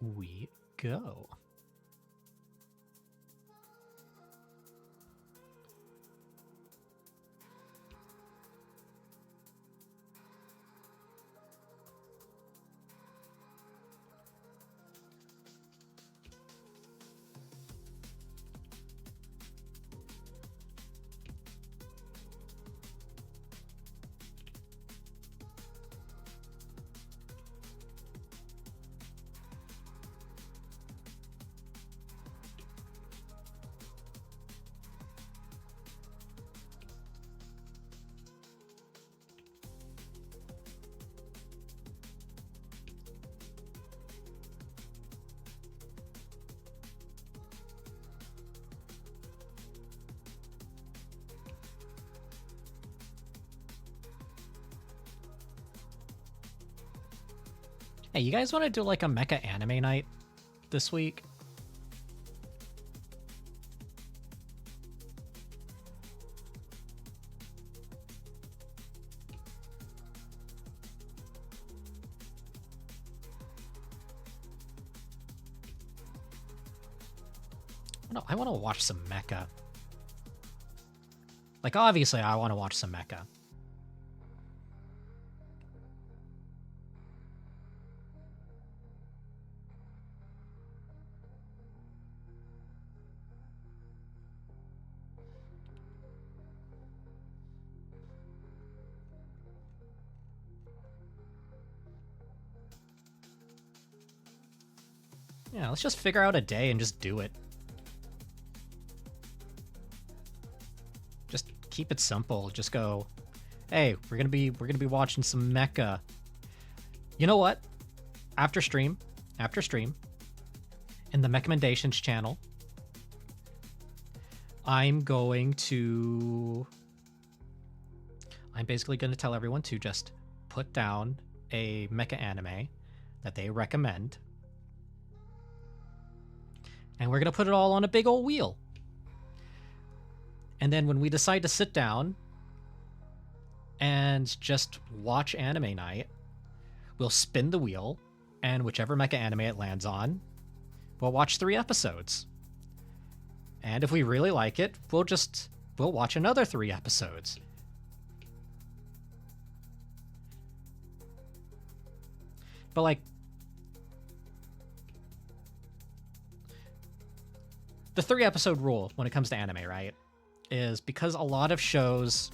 we go. Hey, you guys want to do like a mecha anime night this week? No, I want to watch some mecha. Like, obviously, I want to watch some mecha. Yeah, let's just figure out a day and just do it. Just keep it simple. Just go, hey, we're gonna be watching some mecha. You know what? After stream, in the Mechamentations channel, I'm basically gonna tell everyone to just put down a mecha anime that they recommend. And we're going to put it all on a big old wheel. And then when we decide to sit down and just watch anime night, we'll spin the wheel, and whichever mecha anime it lands on, we'll watch 3 episodes. And if we really like it, we'll watch another 3 episodes. But like, the 3 episode rule when it comes to anime, right, is because a lot of shows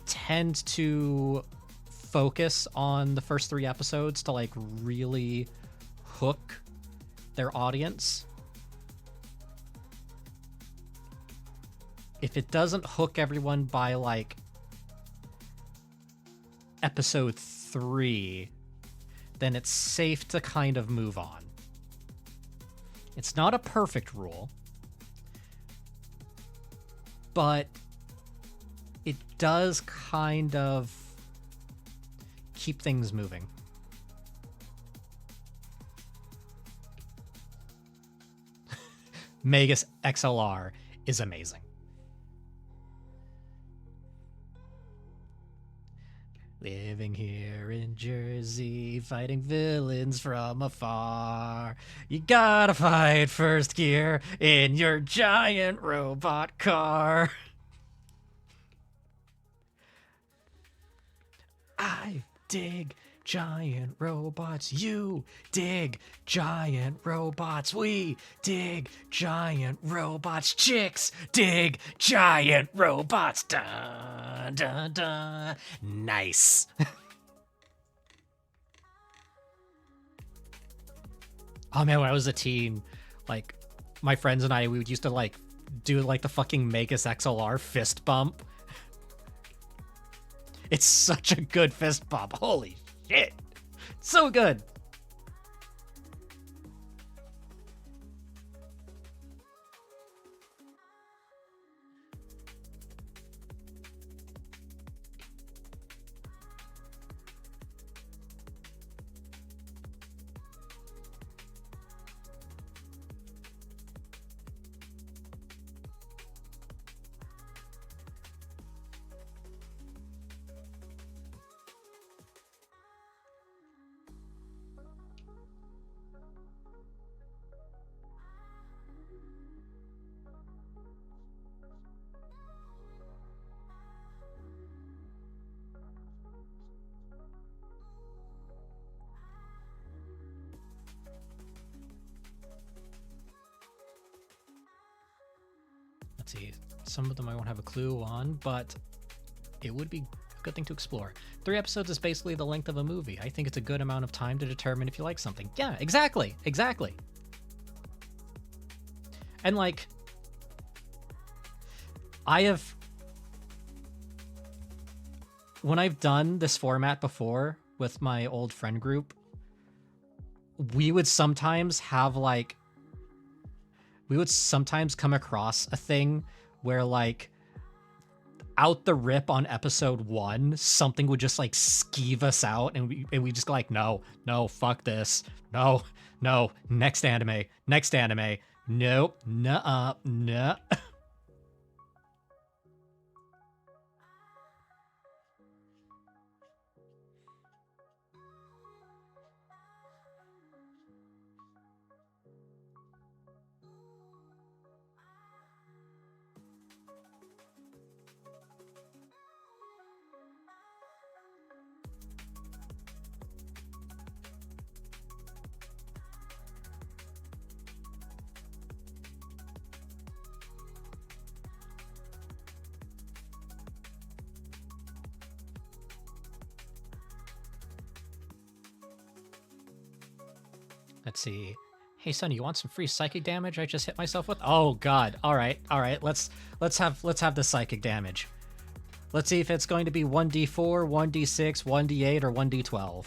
tend to focus on the first 3 episodes to like really hook their audience. If it doesn't hook everyone by like episode 3, then it's safe to kind of move on. It's not a perfect rule, but it does kind of keep things moving. Megas XLR is amazing. Living here in Jersey, fighting villains from afar. You gotta fight first gear in your giant robot car. I dig giant robots. You dig giant robots. We dig giant robots. Chicks dig giant robots. Dun, dun, dun. Nice. Oh man, when I was a teen, like, my friends and I, we used to like do like the fucking Megas XLR fist bump. It's such a good fist bump. Holy shit. So good. Let's see. Some of them I won't have a clue on, but it would be a good thing to explore. 3 episodes is basically the length of a movie. I think it's a good amount of time to determine if you like something. Yeah, exactly. Exactly. And like, when I've done this format before with my old friend group, we would sometimes have like, we would sometimes come across a thing where like out the rip on episode 1, something would just like skeeve us out, and we just go like, no, fuck this. No, next anime. Nope, nuh-uh, nuh. Let's see. Hey Sonny, you want some free psychic damage I just hit myself with? Oh god. All right. Let's have the psychic damage. Let's see if it's going to be 1d4, 1d6, 1d8, or 1d12.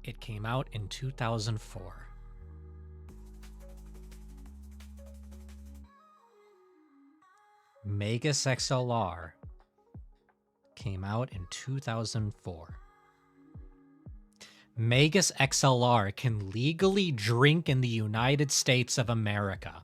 It came out in 2004. Magus XLR came out in 2004. Magus XLR can legally drink in the United States of America.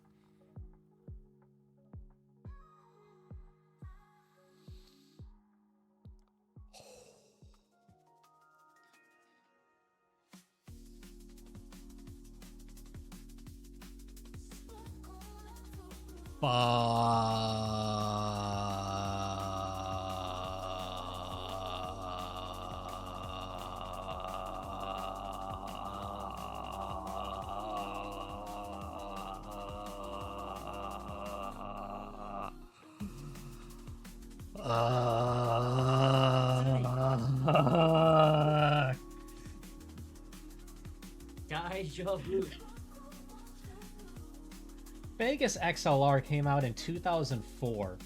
Vegas XLR came out in 2004.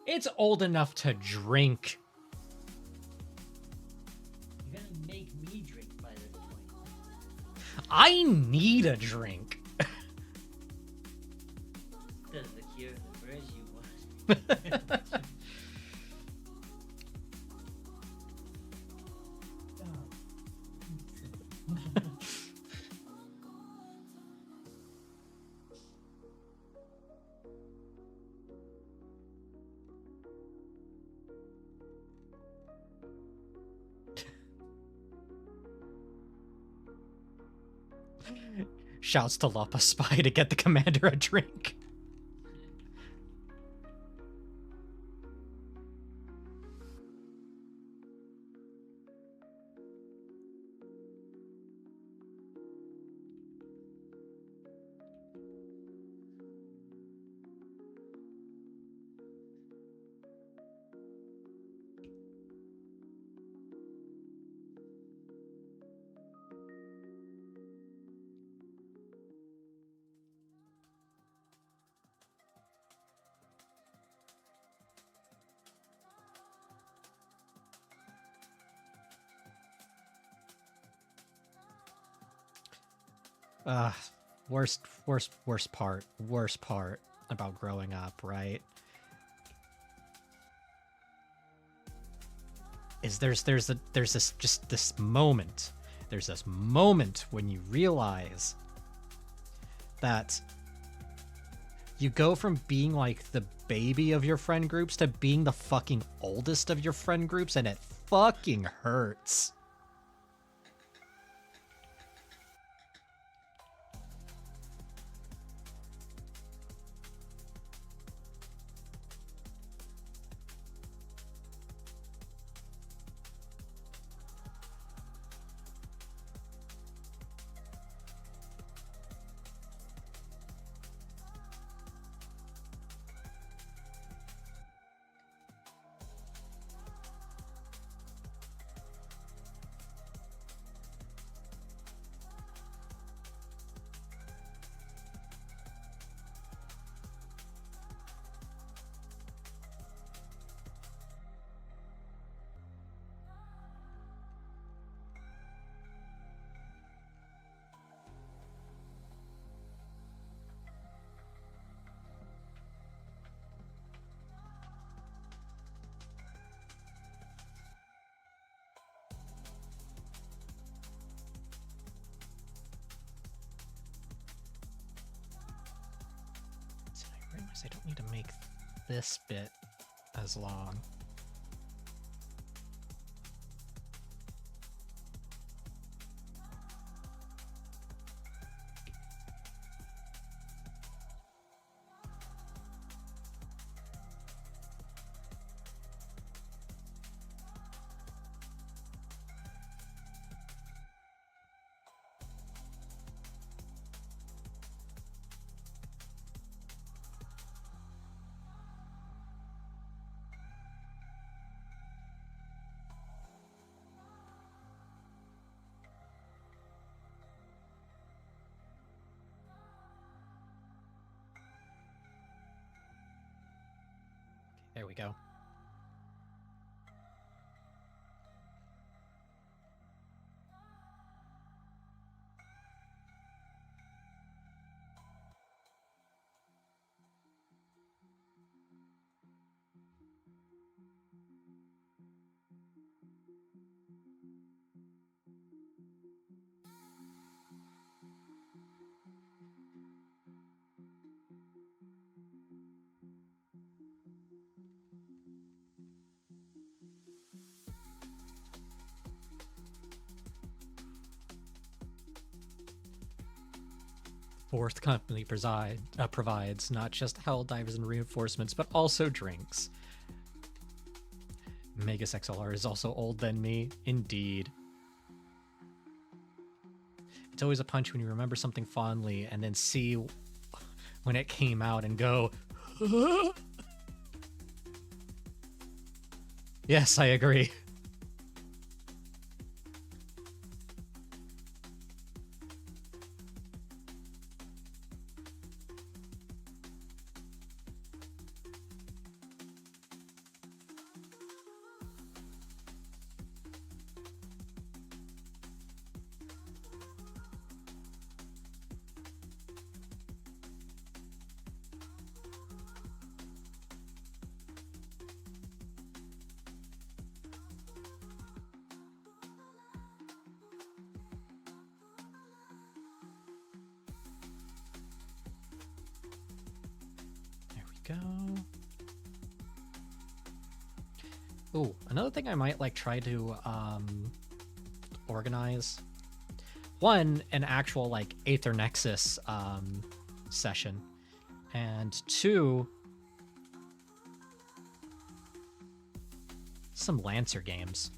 It's old enough to drink. You're gonna make me drink by this point. I need a drink. Does the cure the birds you want? Shouts to Lopostar to get the commander a drink. Worst part about growing up, right? Is there's this moment when you realize that You go from being like the baby of your friend groups to being the fucking oldest of your friend groups, and it fucking hurts. I realize I don't need to make this bit as long. There we go. Fourth company provides not just hell divers and reinforcements, but also drinks. Megas XLR is also old than me, indeed. It's always a punch when you remember something fondly and then see when it came out and go, yes, I agree. Go. Ooh, another thing I might like try to organize. One, an actual like Aether Nexus session, and two, some Lancer games.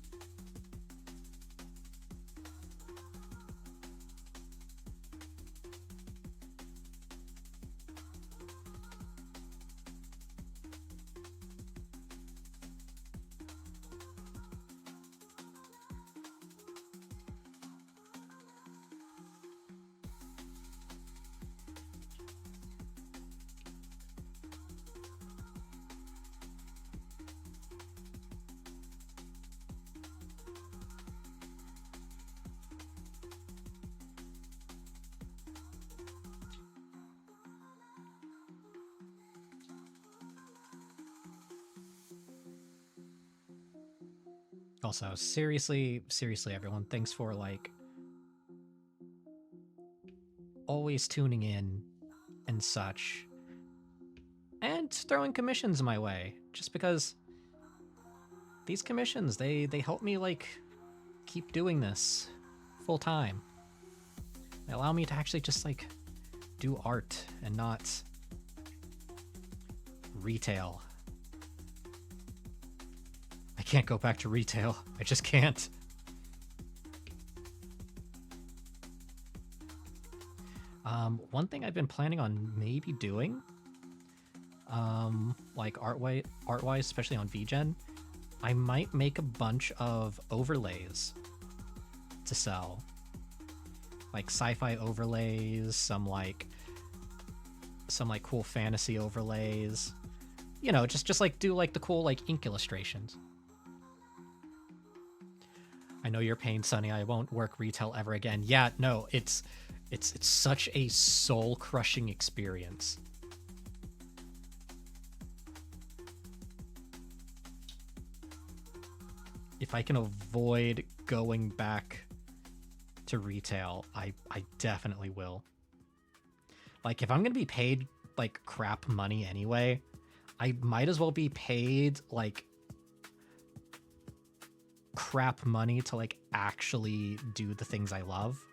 Also, seriously, everyone, thanks for like always tuning in and such. and throwing commissions my way, just because these commissions, they help me, like, keep doing this full time. They allow me to actually just, like, do art and not retail. I can't go back to retail. I just can't. One thing I've been planning on maybe doing, like art-wise, especially on VGen, I might make a bunch of overlays to sell. Like sci-fi overlays, some cool fantasy overlays. You know, just like do like the cool like ink illustrations. I know your pain, Sonny. I won't work retail ever again. Yeah, no, it's such a soul-crushing experience. If I can avoid going back to retail, I definitely will. Like, if I'm gonna be paid like crap money anyway, I might as well be paid like crap money to like actually do the things I love.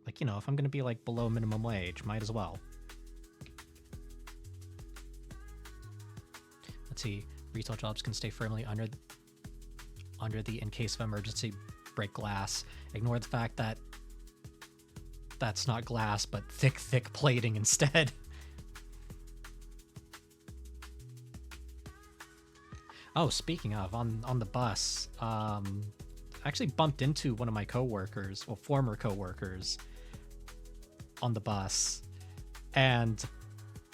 Like, you know, if I'm gonna be like below minimum wage, might as well. Let's see. Retail jobs can stay firmly under the in case of emergency break glass. Ignore the fact that that's not glass, but thick plating instead. Oh, speaking of, on the bus, I actually bumped into one of my coworkers, well, former coworkers, on the bus, and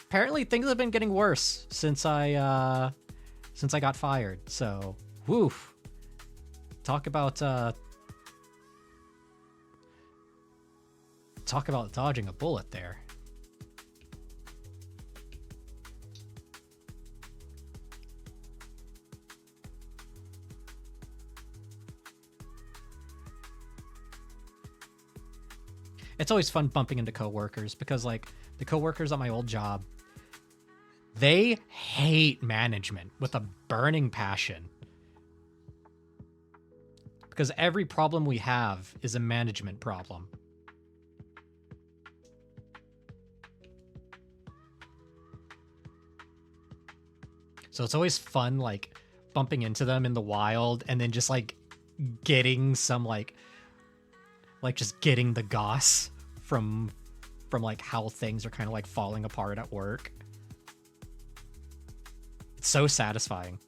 apparently things have been getting worse since I got fired. So, woof. Talk about dodging a bullet there. It's always fun bumping into coworkers because, like, the coworkers at my old job, they hate management with a burning passion. Because every problem we have is a management problem. So it's always fun, like, bumping into them in the wild and then just, like, getting some, like just getting the goss from like how things are kind of like falling apart at work. It's so satisfying.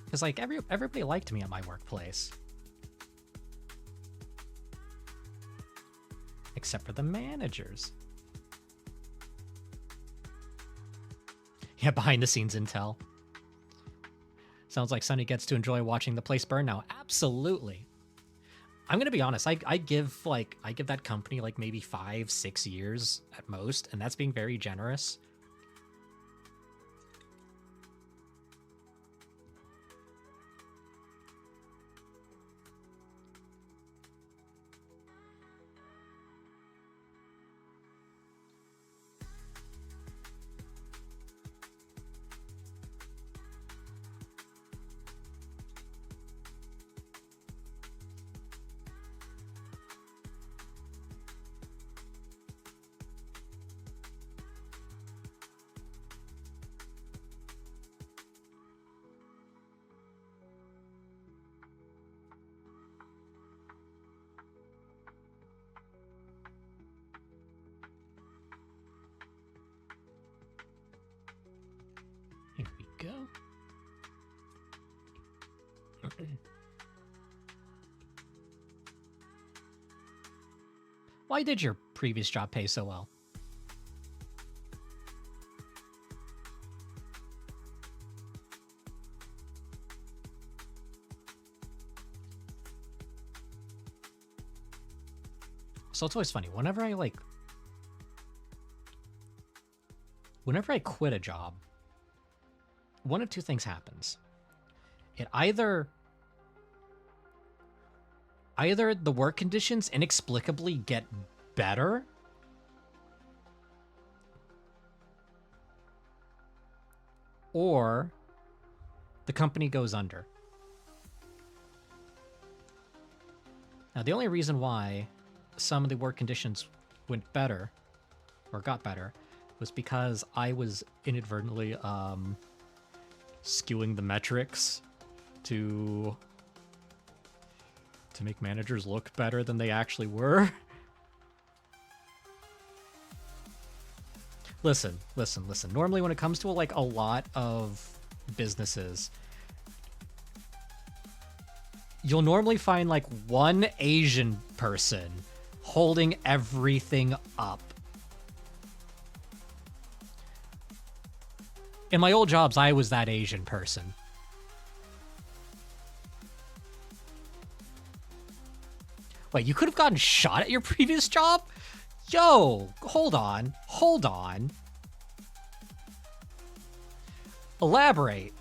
Because, like, everybody liked me at my workplace. Except for the managers. Yeah, behind the scenes intel. Sounds like Sonny gets to enjoy watching the place burn now. Absolutely. I'm gonna be honest, I give that company like maybe 5-6 years at most, and that's being very generous. Here we go. Why did your previous job pay so well? So it's always funny. Whenever I quit a job, one of two things happens. It either the work conditions inexplicably get better, or the company goes under. Now, the only reason why some of the work conditions went better, or got better, was because I was inadvertently skewing the metrics to make managers look better than they actually were. Listen. Normally when it comes to like a lot of businesses, you'll normally find like one Asian person holding everything up. In my old jobs, I was that Asian person. Wait, you could have gotten shot at your previous job? Yo, hold on. Elaborate.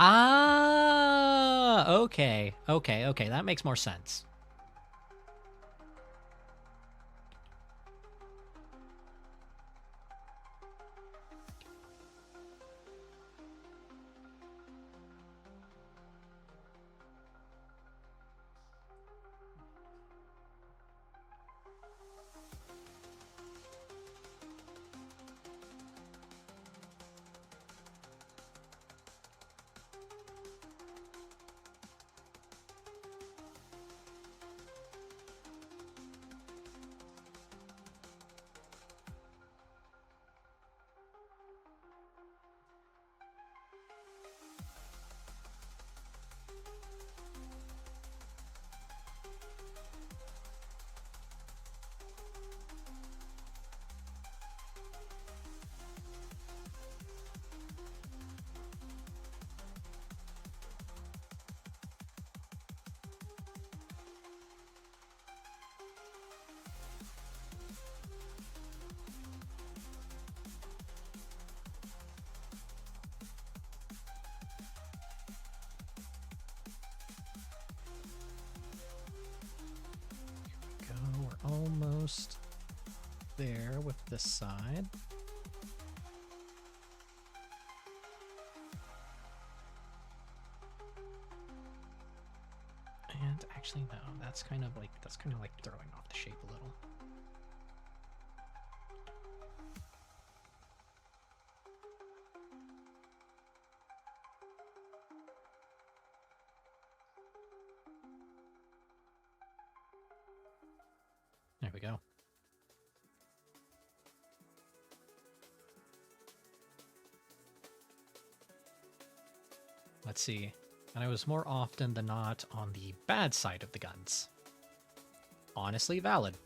Ah, okay. That makes more sense. We're almost there with this side. And actually, no, that's kind of like throwing off the shape a little. There we go. Let's see. And I was more often than not on the bad side of the guns. Honestly valid.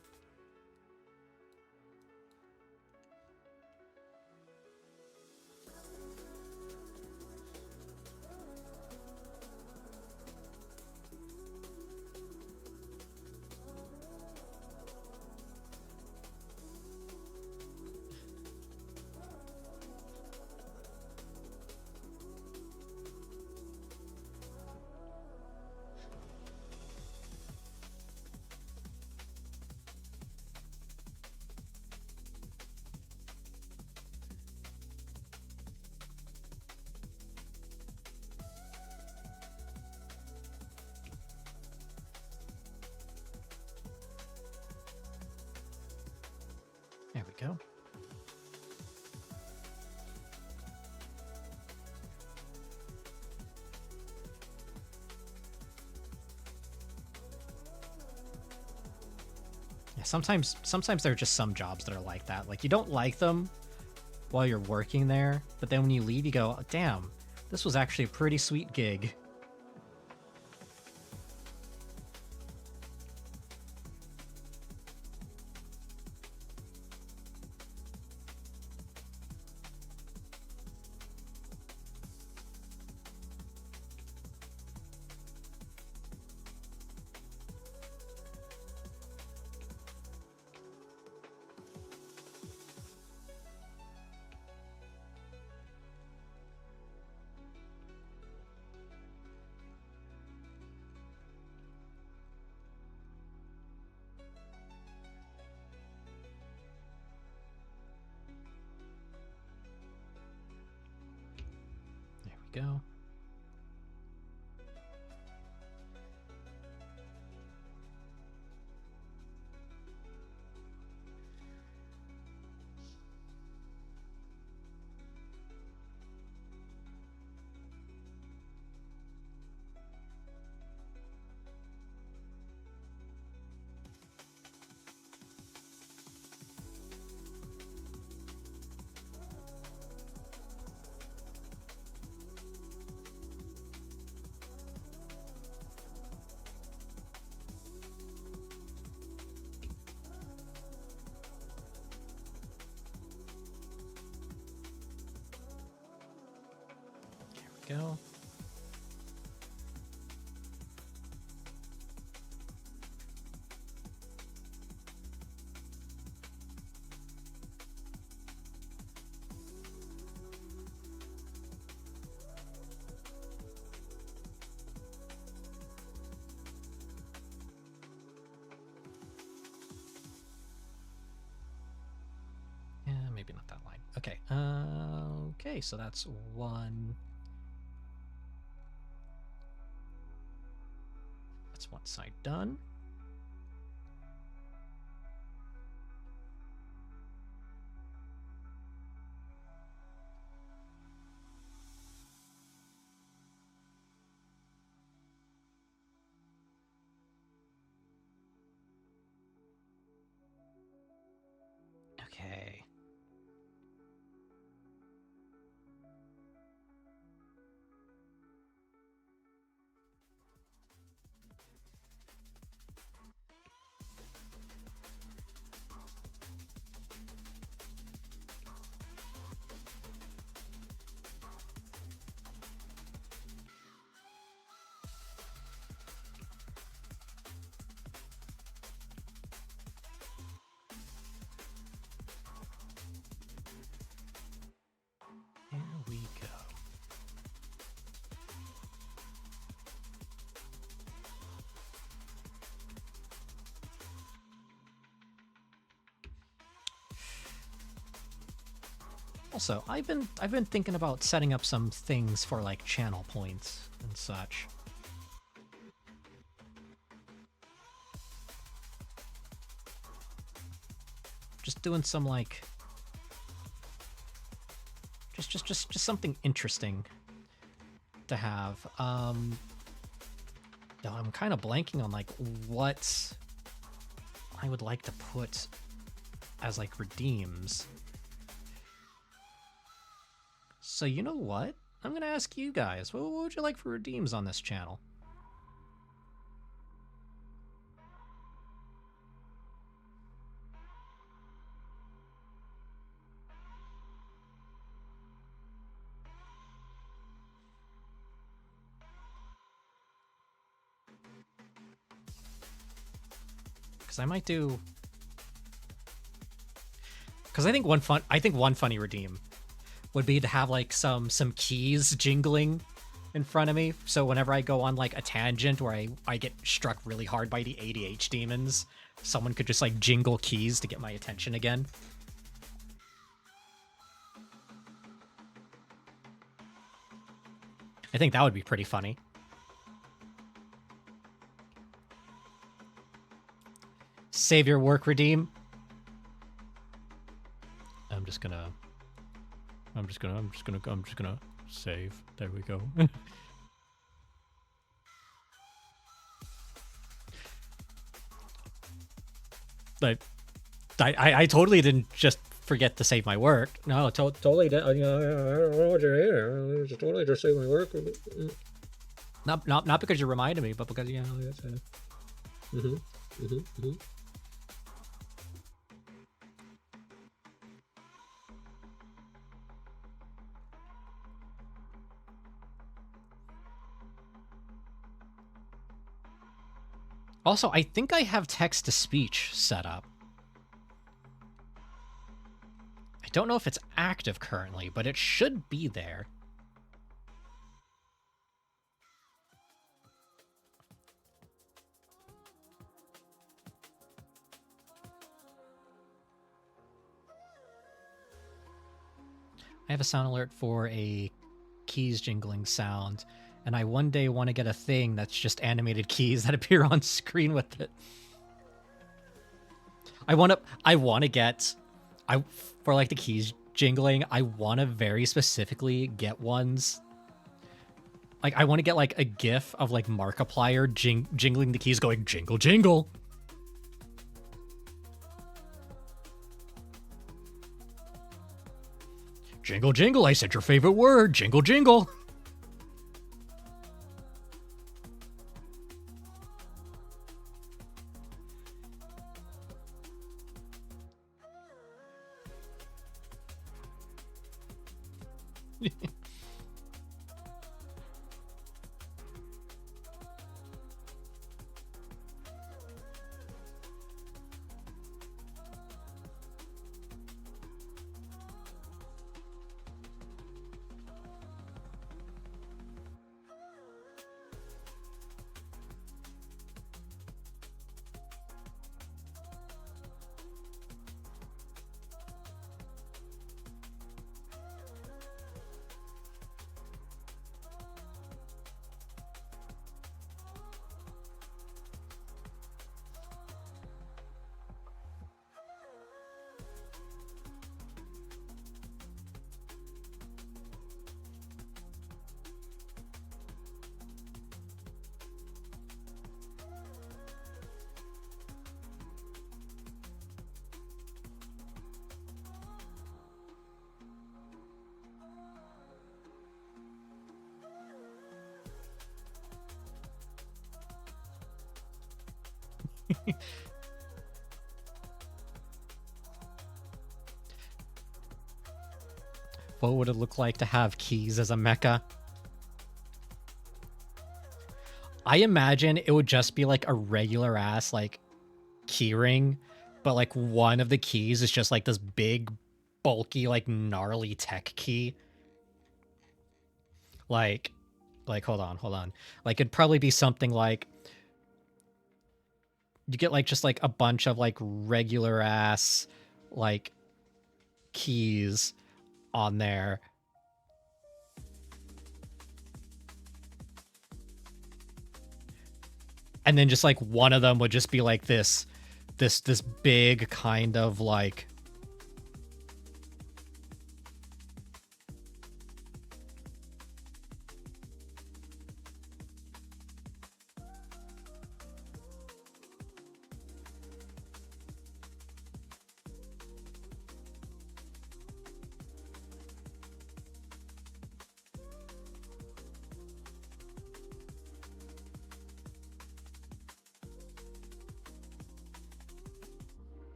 There we go. Yeah, sometimes there are just some jobs that are like that. Like, you don't like them while you're working there, but then when you leave, you go, damn, this was actually a pretty sweet gig. we go. Go. Yeah, maybe not that line. Okay. Okay, so that's one. That's one side done. Okay. Here we go. Also, I've been thinking about setting up some things for like channel points and such. Just doing some like just something interesting to have. Though I'm kind of blanking on like what I would like to put as like redeems. So you know what? I'm gonna ask you guys, what would you like for redeems on this channel? Because I might do. Because I think one funny redeem would be to have like some keys jingling in front of me, so whenever I go on like a tangent where I get struck really hard by the ADH demons, someone could just like jingle keys to get my attention again. I think that would be pretty funny. Save your work, redeem. I'm just gonna save. There we go. I totally didn't just forget to save my work. No, totally did. I don't know what you're here. Just totally just save my work. Not because you reminded me, but because that's it. Also, I think I have text-to-speech set up. I don't know if it's active currently, but it should be there. I have a sound alert for a keys jingling sound, and I one day want to get a thing that's just animated keys that appear on screen with it. I want to get, for like the keys jingling, I want to very specifically get ones. Like, I want to get like a GIF of like Markiplier jingling the keys going jingle jingle. Jingle jingle, I said your favorite word, jingle jingle. What would it look like to have keys as a mecha? I imagine it would just be like a regular ass like keyring, but like one of the keys is just like this big, bulky, like gnarly tech key. Like hold on. Like it'd probably be something like you get like just like a bunch of like regular ass like keys on there. And then just like one of them would just be like this big kind of like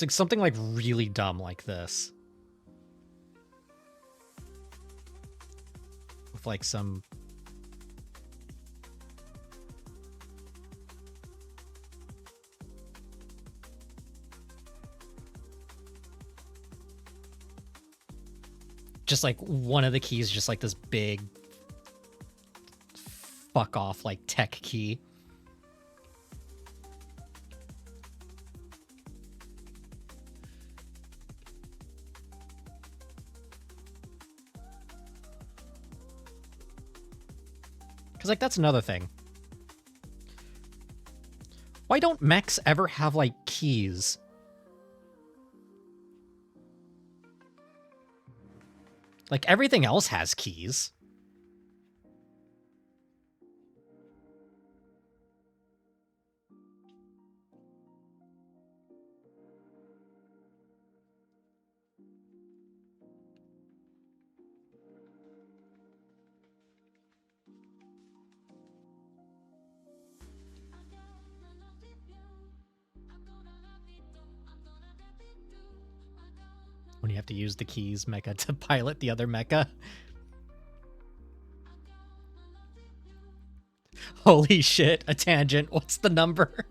something like really dumb like this. With like some just like one of the keys just like this big fuck off like tech key. Because, like, that's another thing. Why don't mechs ever have, like, keys? Like, everything else has keys. When you have to use the keys mecha to pilot the other mecha. Holy shit, a tangent. What's the number?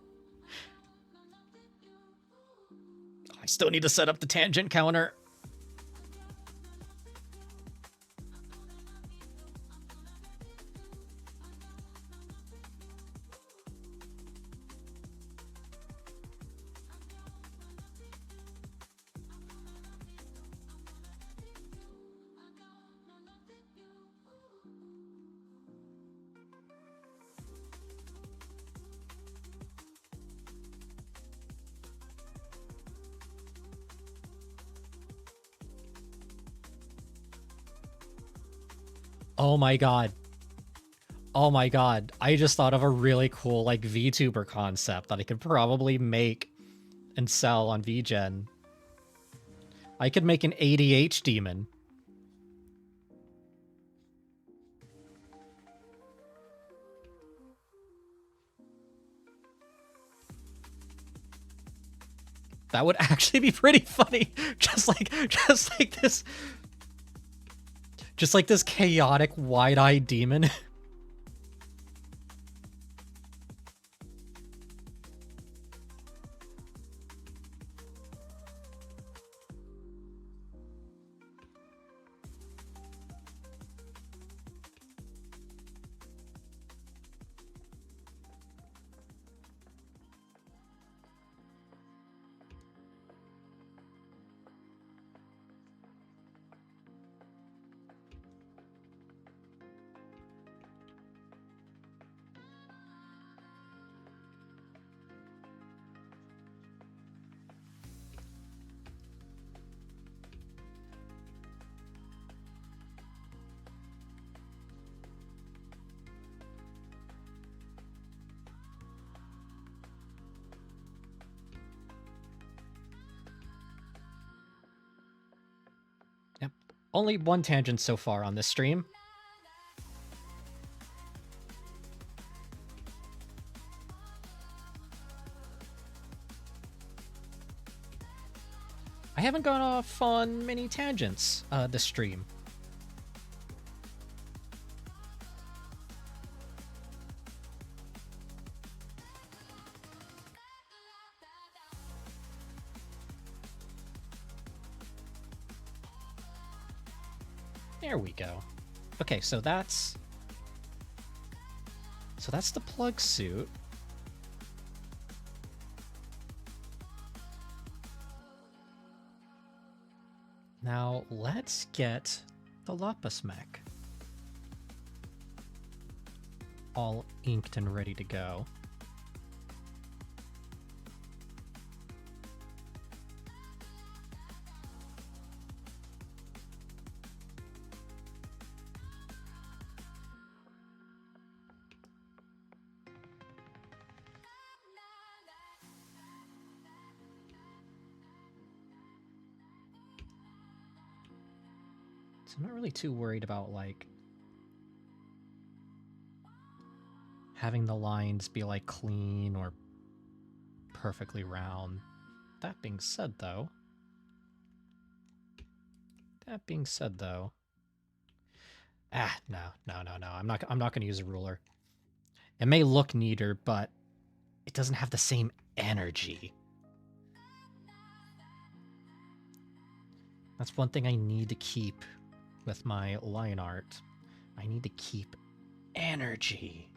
I still need to set up the tangent counter. Oh my god. Oh my god. I just thought of a really cool, like, VTuber concept that I could probably make and sell on VGen. I could make an ADH demon. That would actually be pretty funny. Just like this chaotic wide-eyed demon. Yep. Only one tangent so far on this stream. I haven't gone off on many tangents this stream. There we go. Okay, so that's the plug suit. Now let's get the Lapis mech all inked and ready to go. So I'm not really too worried about, like, having the lines be, like, clean or perfectly round. That being said, though... no. I'm not going to use a ruler. It may look neater, but it doesn't have the same energy. That's one thing I need to keep with my line art. I need to keep energy.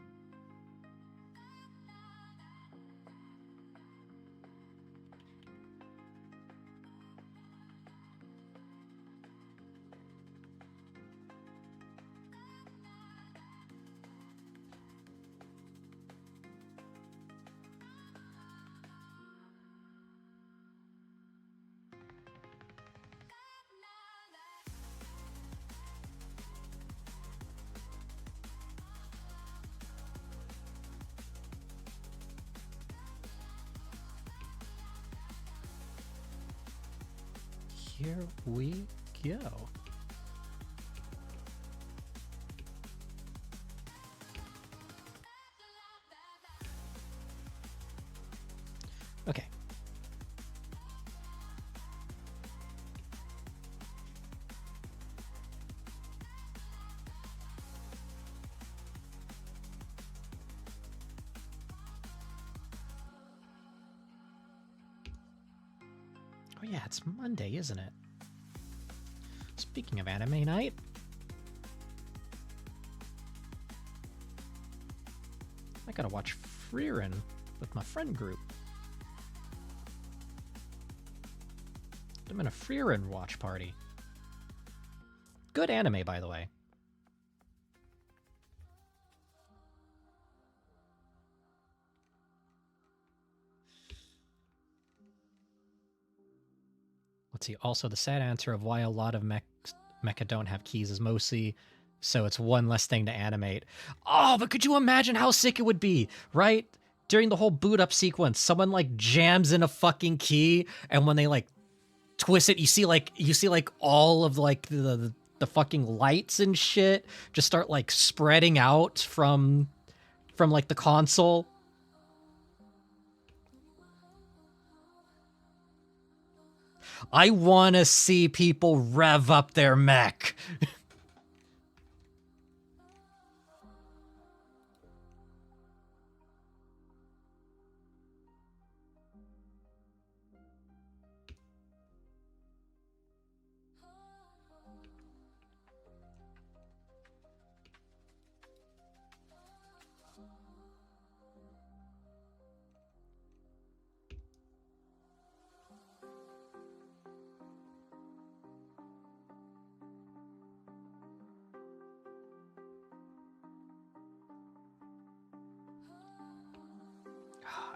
Here we go. Okay. Oh yeah, it's Monday, isn't it? Speaking of anime night, I gotta watch Frieren with my friend group. I'm in a Frieren watch party. Good anime, by the way. Let's see. Also, the sad answer of why a lot of mecha don't have keys is mostly So it's one less thing to animate. Oh, but could you imagine how sick it would be, right? During the whole boot up sequence, someone like jams in a fucking key, and when they like twist it, you see like all of like the fucking lights and shit just start like spreading out from like the console. I want to see people rev up their mech.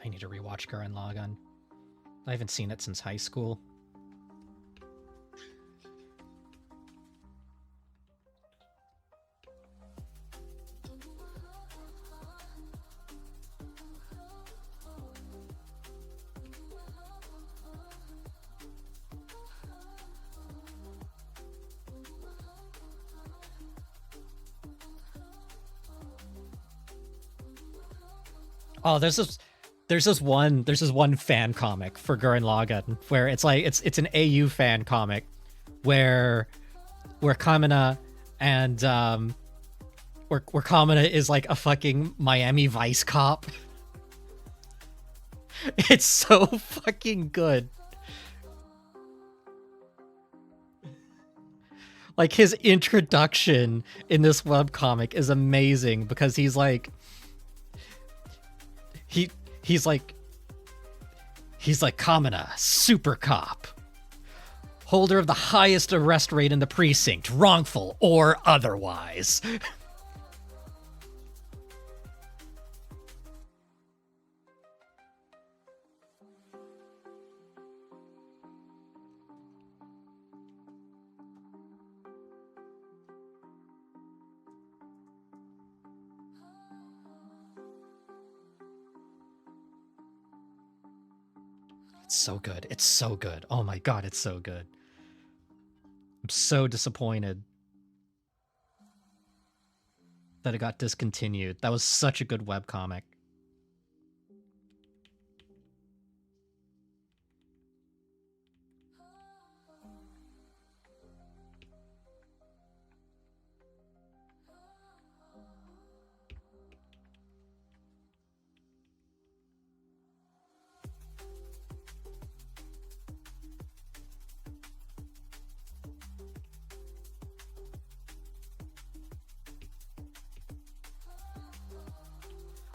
I need to rewatch Gurren Lagann. I haven't seen it since high school. Oh, there's this one fan comic for Gurren Lagann where it's like it's an AU fan comic where Kamina and where Kamina is like a fucking Miami Vice cop. It's so fucking good. Like his introduction in this webcomic is amazing because he's like he's like Kamina, super cop, holder of the highest arrest rate in the precinct, wrongful or otherwise. It's so good. It's so good. Oh my god, it's so good. I'm so disappointed that it got discontinued. That was such a good webcomic.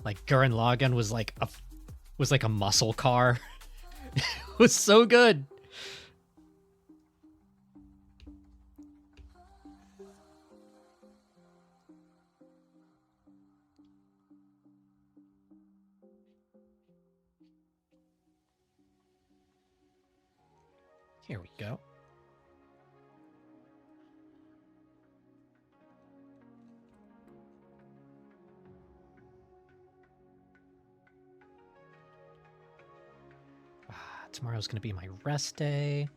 Like Gurren Lagann was like a muscle car. It was so good. Here we go. Tomorrow's going to be my rest day.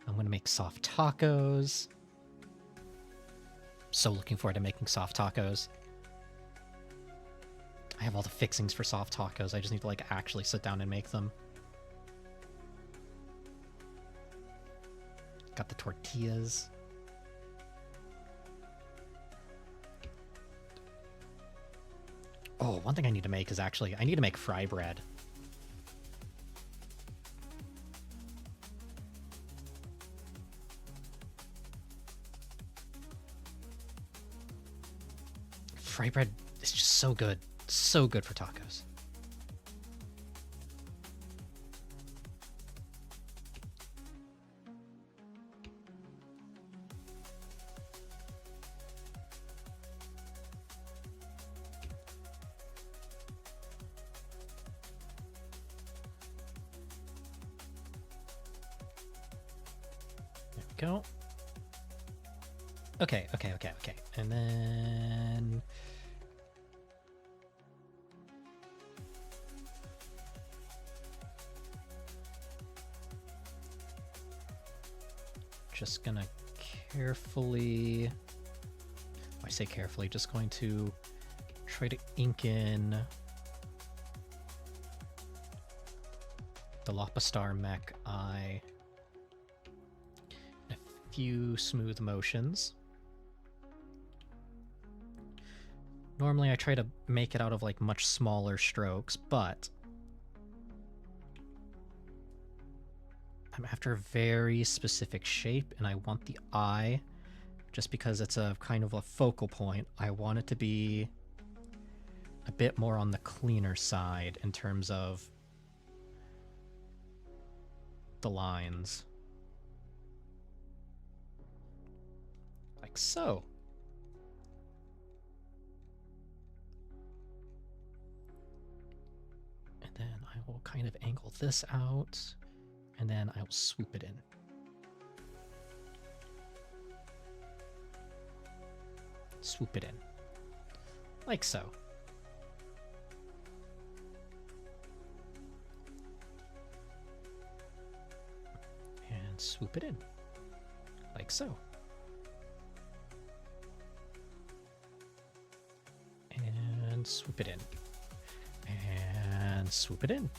I'm going to make soft tacos. So looking forward to making soft tacos. I have all the fixings for soft tacos. I just need to like actually sit down and make them. Got the tortillas. Oh, one thing I need to make is actually, I need to make fry bread. Fry bread is just so good. So good for tacos. There we go. Okay. And then... just gonna carefully... I say carefully, just going to try to ink in the Lopostar mech eye. A few smooth motions. Normally I try to make it out of like much smaller strokes, but I'm after a very specific shape and I want the eye, just because it's a kind of a focal point, I want it to be a bit more on the cleaner side in terms of the lines. Like so. And then I will kind of angle this out, and then I will swoop it in. Swoop it in. Like so. And swoop it in. Like so. And swoop it in. And swoop it in.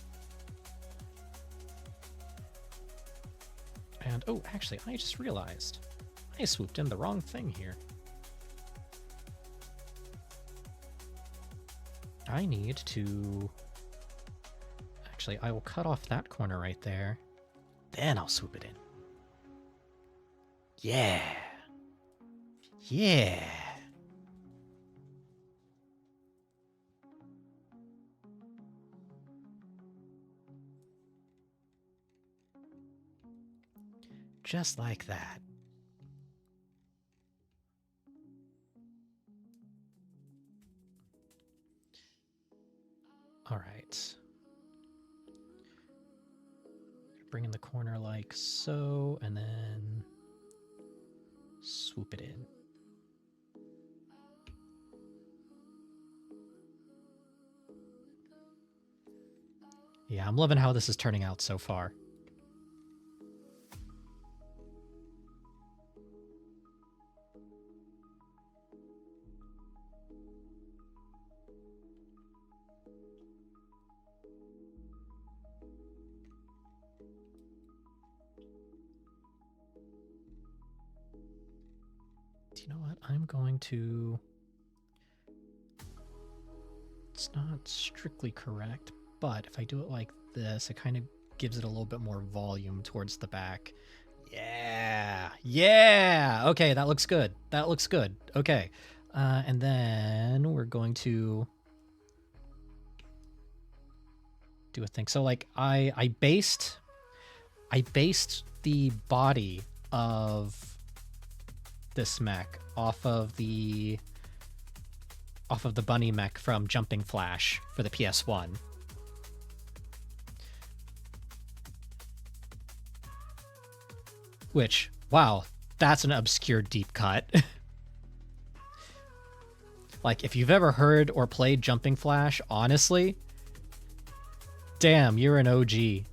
And, oh, actually, I just realized I swooped in the wrong thing here. I need to... Actually, I will cut off that corner right there. Then I'll swoop it in. Yeah. Yeah. Just like that. All right. Bring in the corner like so, and then swoop it in. Yeah, I'm loving how this is turning out so far. You know what? I'm going to... It's not strictly correct, but if I do it like this, it kind of gives it a little bit more volume towards the back. Yeah! Yeah! Okay, that looks good. That looks good. Okay. And then we're going to do a thing. So, like, I based the body of this mech off of the bunny mech from Jumping Flash for the PS1. Which, wow, that's an obscure deep cut. Like, if you've ever heard or played Jumping Flash, honestly, damn, you're an OG.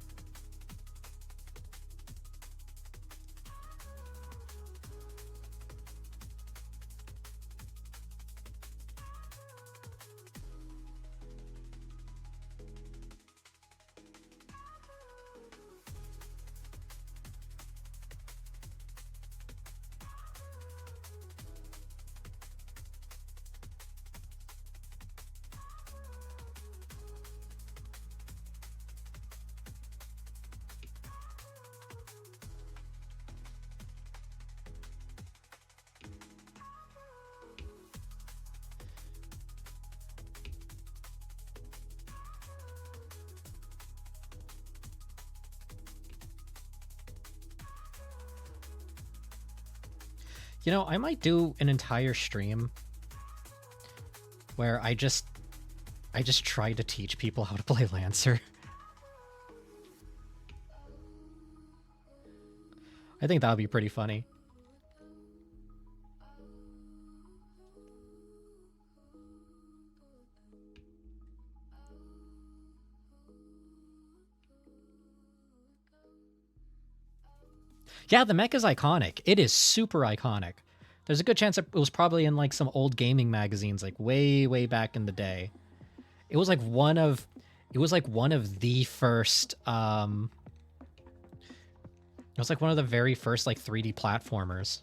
You know, I might do an entire stream where I just try to teach people how to play Lancer. I think that would be pretty funny. Yeah, the mech is iconic. It is super iconic. There's a good chance it was probably in like some old gaming magazines, like way back in the day. It was like one of the first it was like one of the very first like 3D platformers.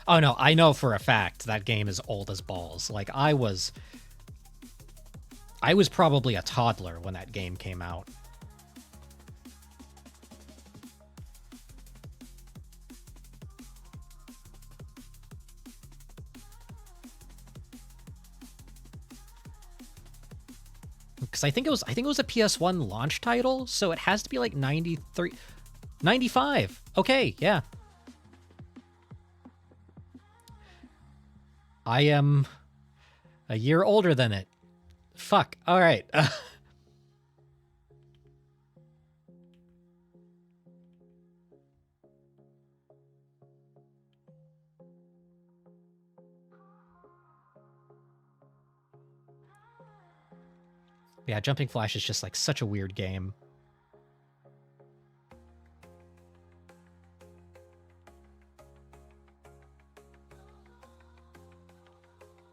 Oh no, I know for a fact that game is old as balls. Like I was probably a toddler when that game came out. Because I think it was a PS1 launch title, so it has to be like 93, 95. Okay, yeah. I am a year older than it. Fuck. All right. Yeah, Jumping Flash is just like such a weird game.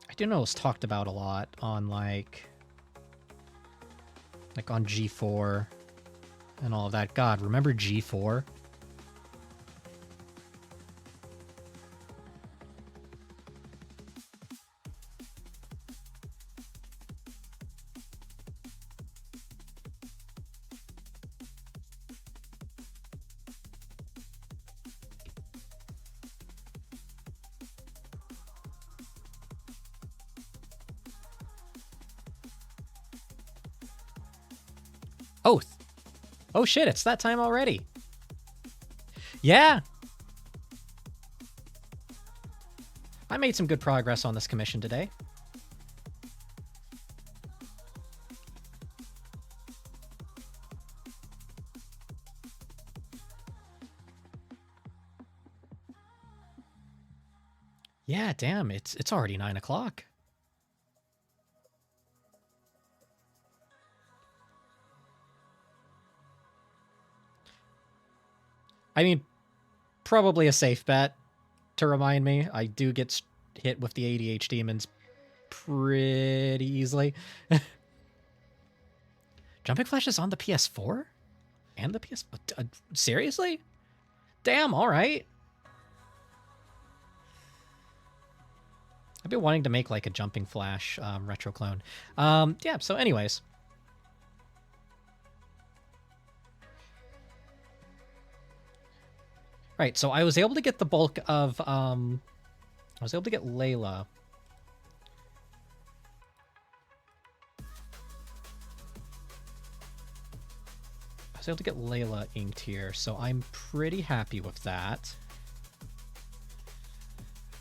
I do know it was talked about a lot on like on G4 and all of that. God, remember G4? Oh, oh shit, it's that time already. Yeah. I made some good progress on this commission today. Yeah, damn, it's already 9 o'clock. I mean, probably a safe bet to remind me. I do get hit with the ADH demons pretty easily. Jumping Flash is on the PS4? And the PS... seriously? Damn, alright. I've been wanting to make like a Jumping Flash retro clone. Yeah, so anyways. Right, so I was able to get the bulk of... I was able to get Layla. I was able to get Layla inked here, so I'm pretty happy with that.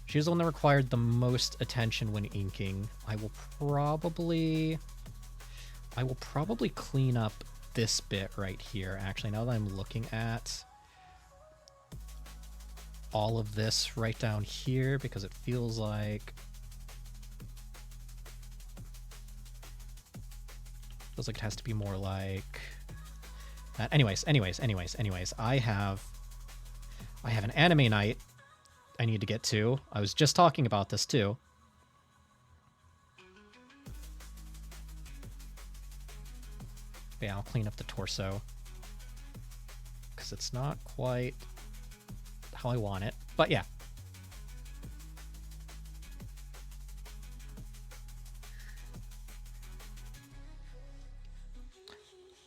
She was the one that required the most attention when inking. I will probably clean up this bit right here, actually, now that I'm looking at all of this right down here, because it feels like it has to be more like that. Anyways, I have an anime night I need to get to. I was just talking about this too. Yeah, I'll clean up the torso because it's not quite how I want it, but yeah.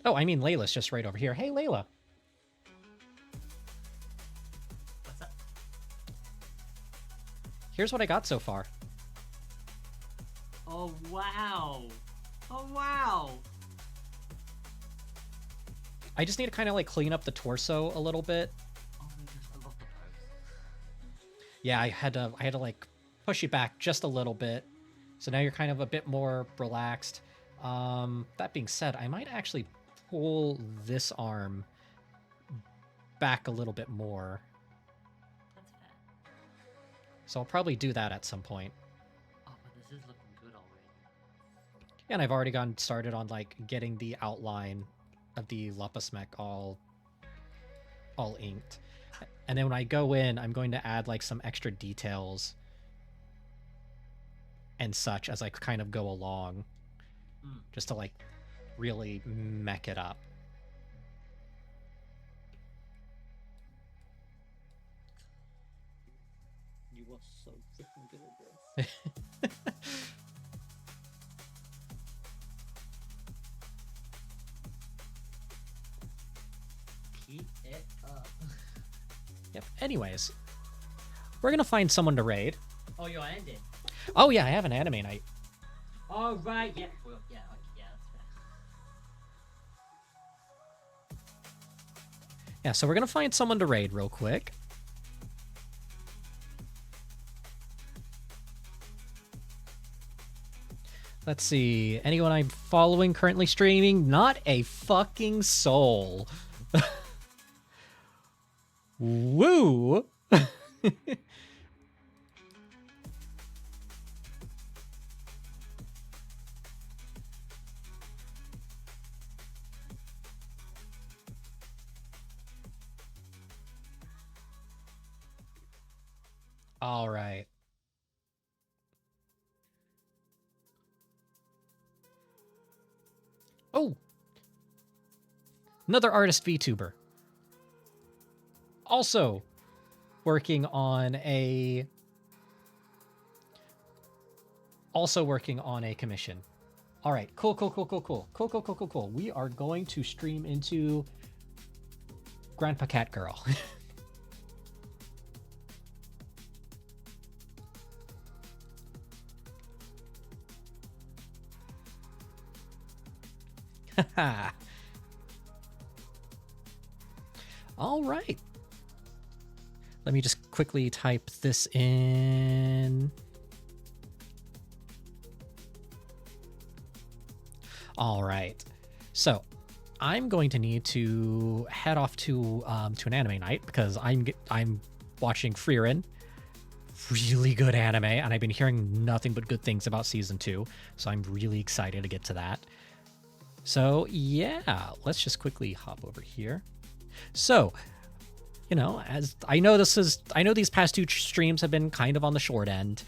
Oh, I mean, Layla's just right over here. Hey, Layla. What's up? Here's what I got so far. Oh, wow. Oh, wow. I just need to kind of like clean up the torso a little bit. Oh my gosh, I love the pose. Yeah, I had to like push you back just a little bit. So now you're kind of a bit more relaxed. That being said, I might actually pull this arm back a little bit more. That's fair. So I'll probably do that at some point. Oh, but this is looking good already. Yeah, and I've already gotten started on like getting the outline of the Lapis mech all inked. And then when I go in, I'm going to add like some extra details and such as I kind of go along, just to like really mech it up. You are so freaking good at this. Keep it up. Yep. Anyways, we're gonna find someone to raid. Oh, you're ending. Oh yeah, I have an anime night. All right. Yeah. Well, yeah. Okay. Yeah. That's fair. Yeah, so we're gonna find someone to raid real quick. Let's see. Anyone I'm following currently streaming? Not a fucking soul. Woo! All right. Oh! Another artist VTuber. Also working on a commission. All right, cool. We are going to stream into Grandpa Cat Girl. All right. Let me just quickly type this in. All right. So I'm going to need to head off to an anime night because I'm watching Frieren. Really good anime, and I've been hearing nothing but good things about season 2, so I'm really excited to get to that. So yeah, let's just quickly hop over here. So, you know, as I know these past 2 streams have been kind of on the short end.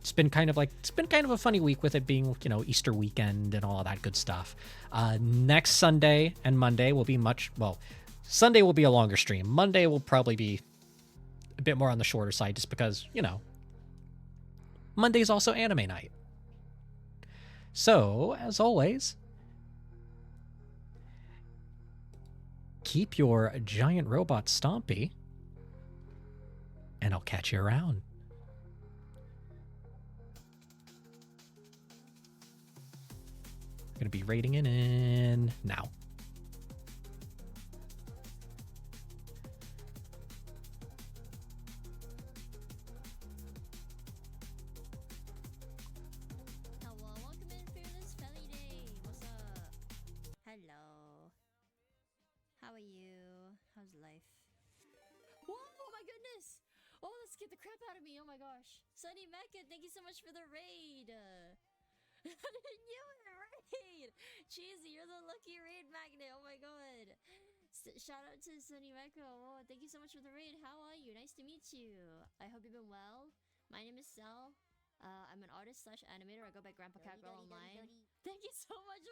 It's been kind of a funny week with it being, you know, Easter weekend and all that good stuff. Next Sunday and Monday will be Sunday will be a longer stream. Monday will probably be a bit more on the shorter side just because, you know, Monday's also anime night. So, as always, keep your giant robot stompy, and I'll catch you around. I'm gonna be raiding in now. How are you? How's life? Whoa, oh my goodness! Oh, that scared the crap out of me. Oh my gosh. Sunny Mecha, thank you so much for the raid. You in a raid! Cheesy, you're the lucky raid magnet. Oh my god. Shout out to Sunny Mecha. Oh, thank you so much for the raid. How are you? Nice to meet you. I hope you've been well. My name is Sel. I'm an artist slash animator. I go by Grandpa Cat Girl online. Thank you so much.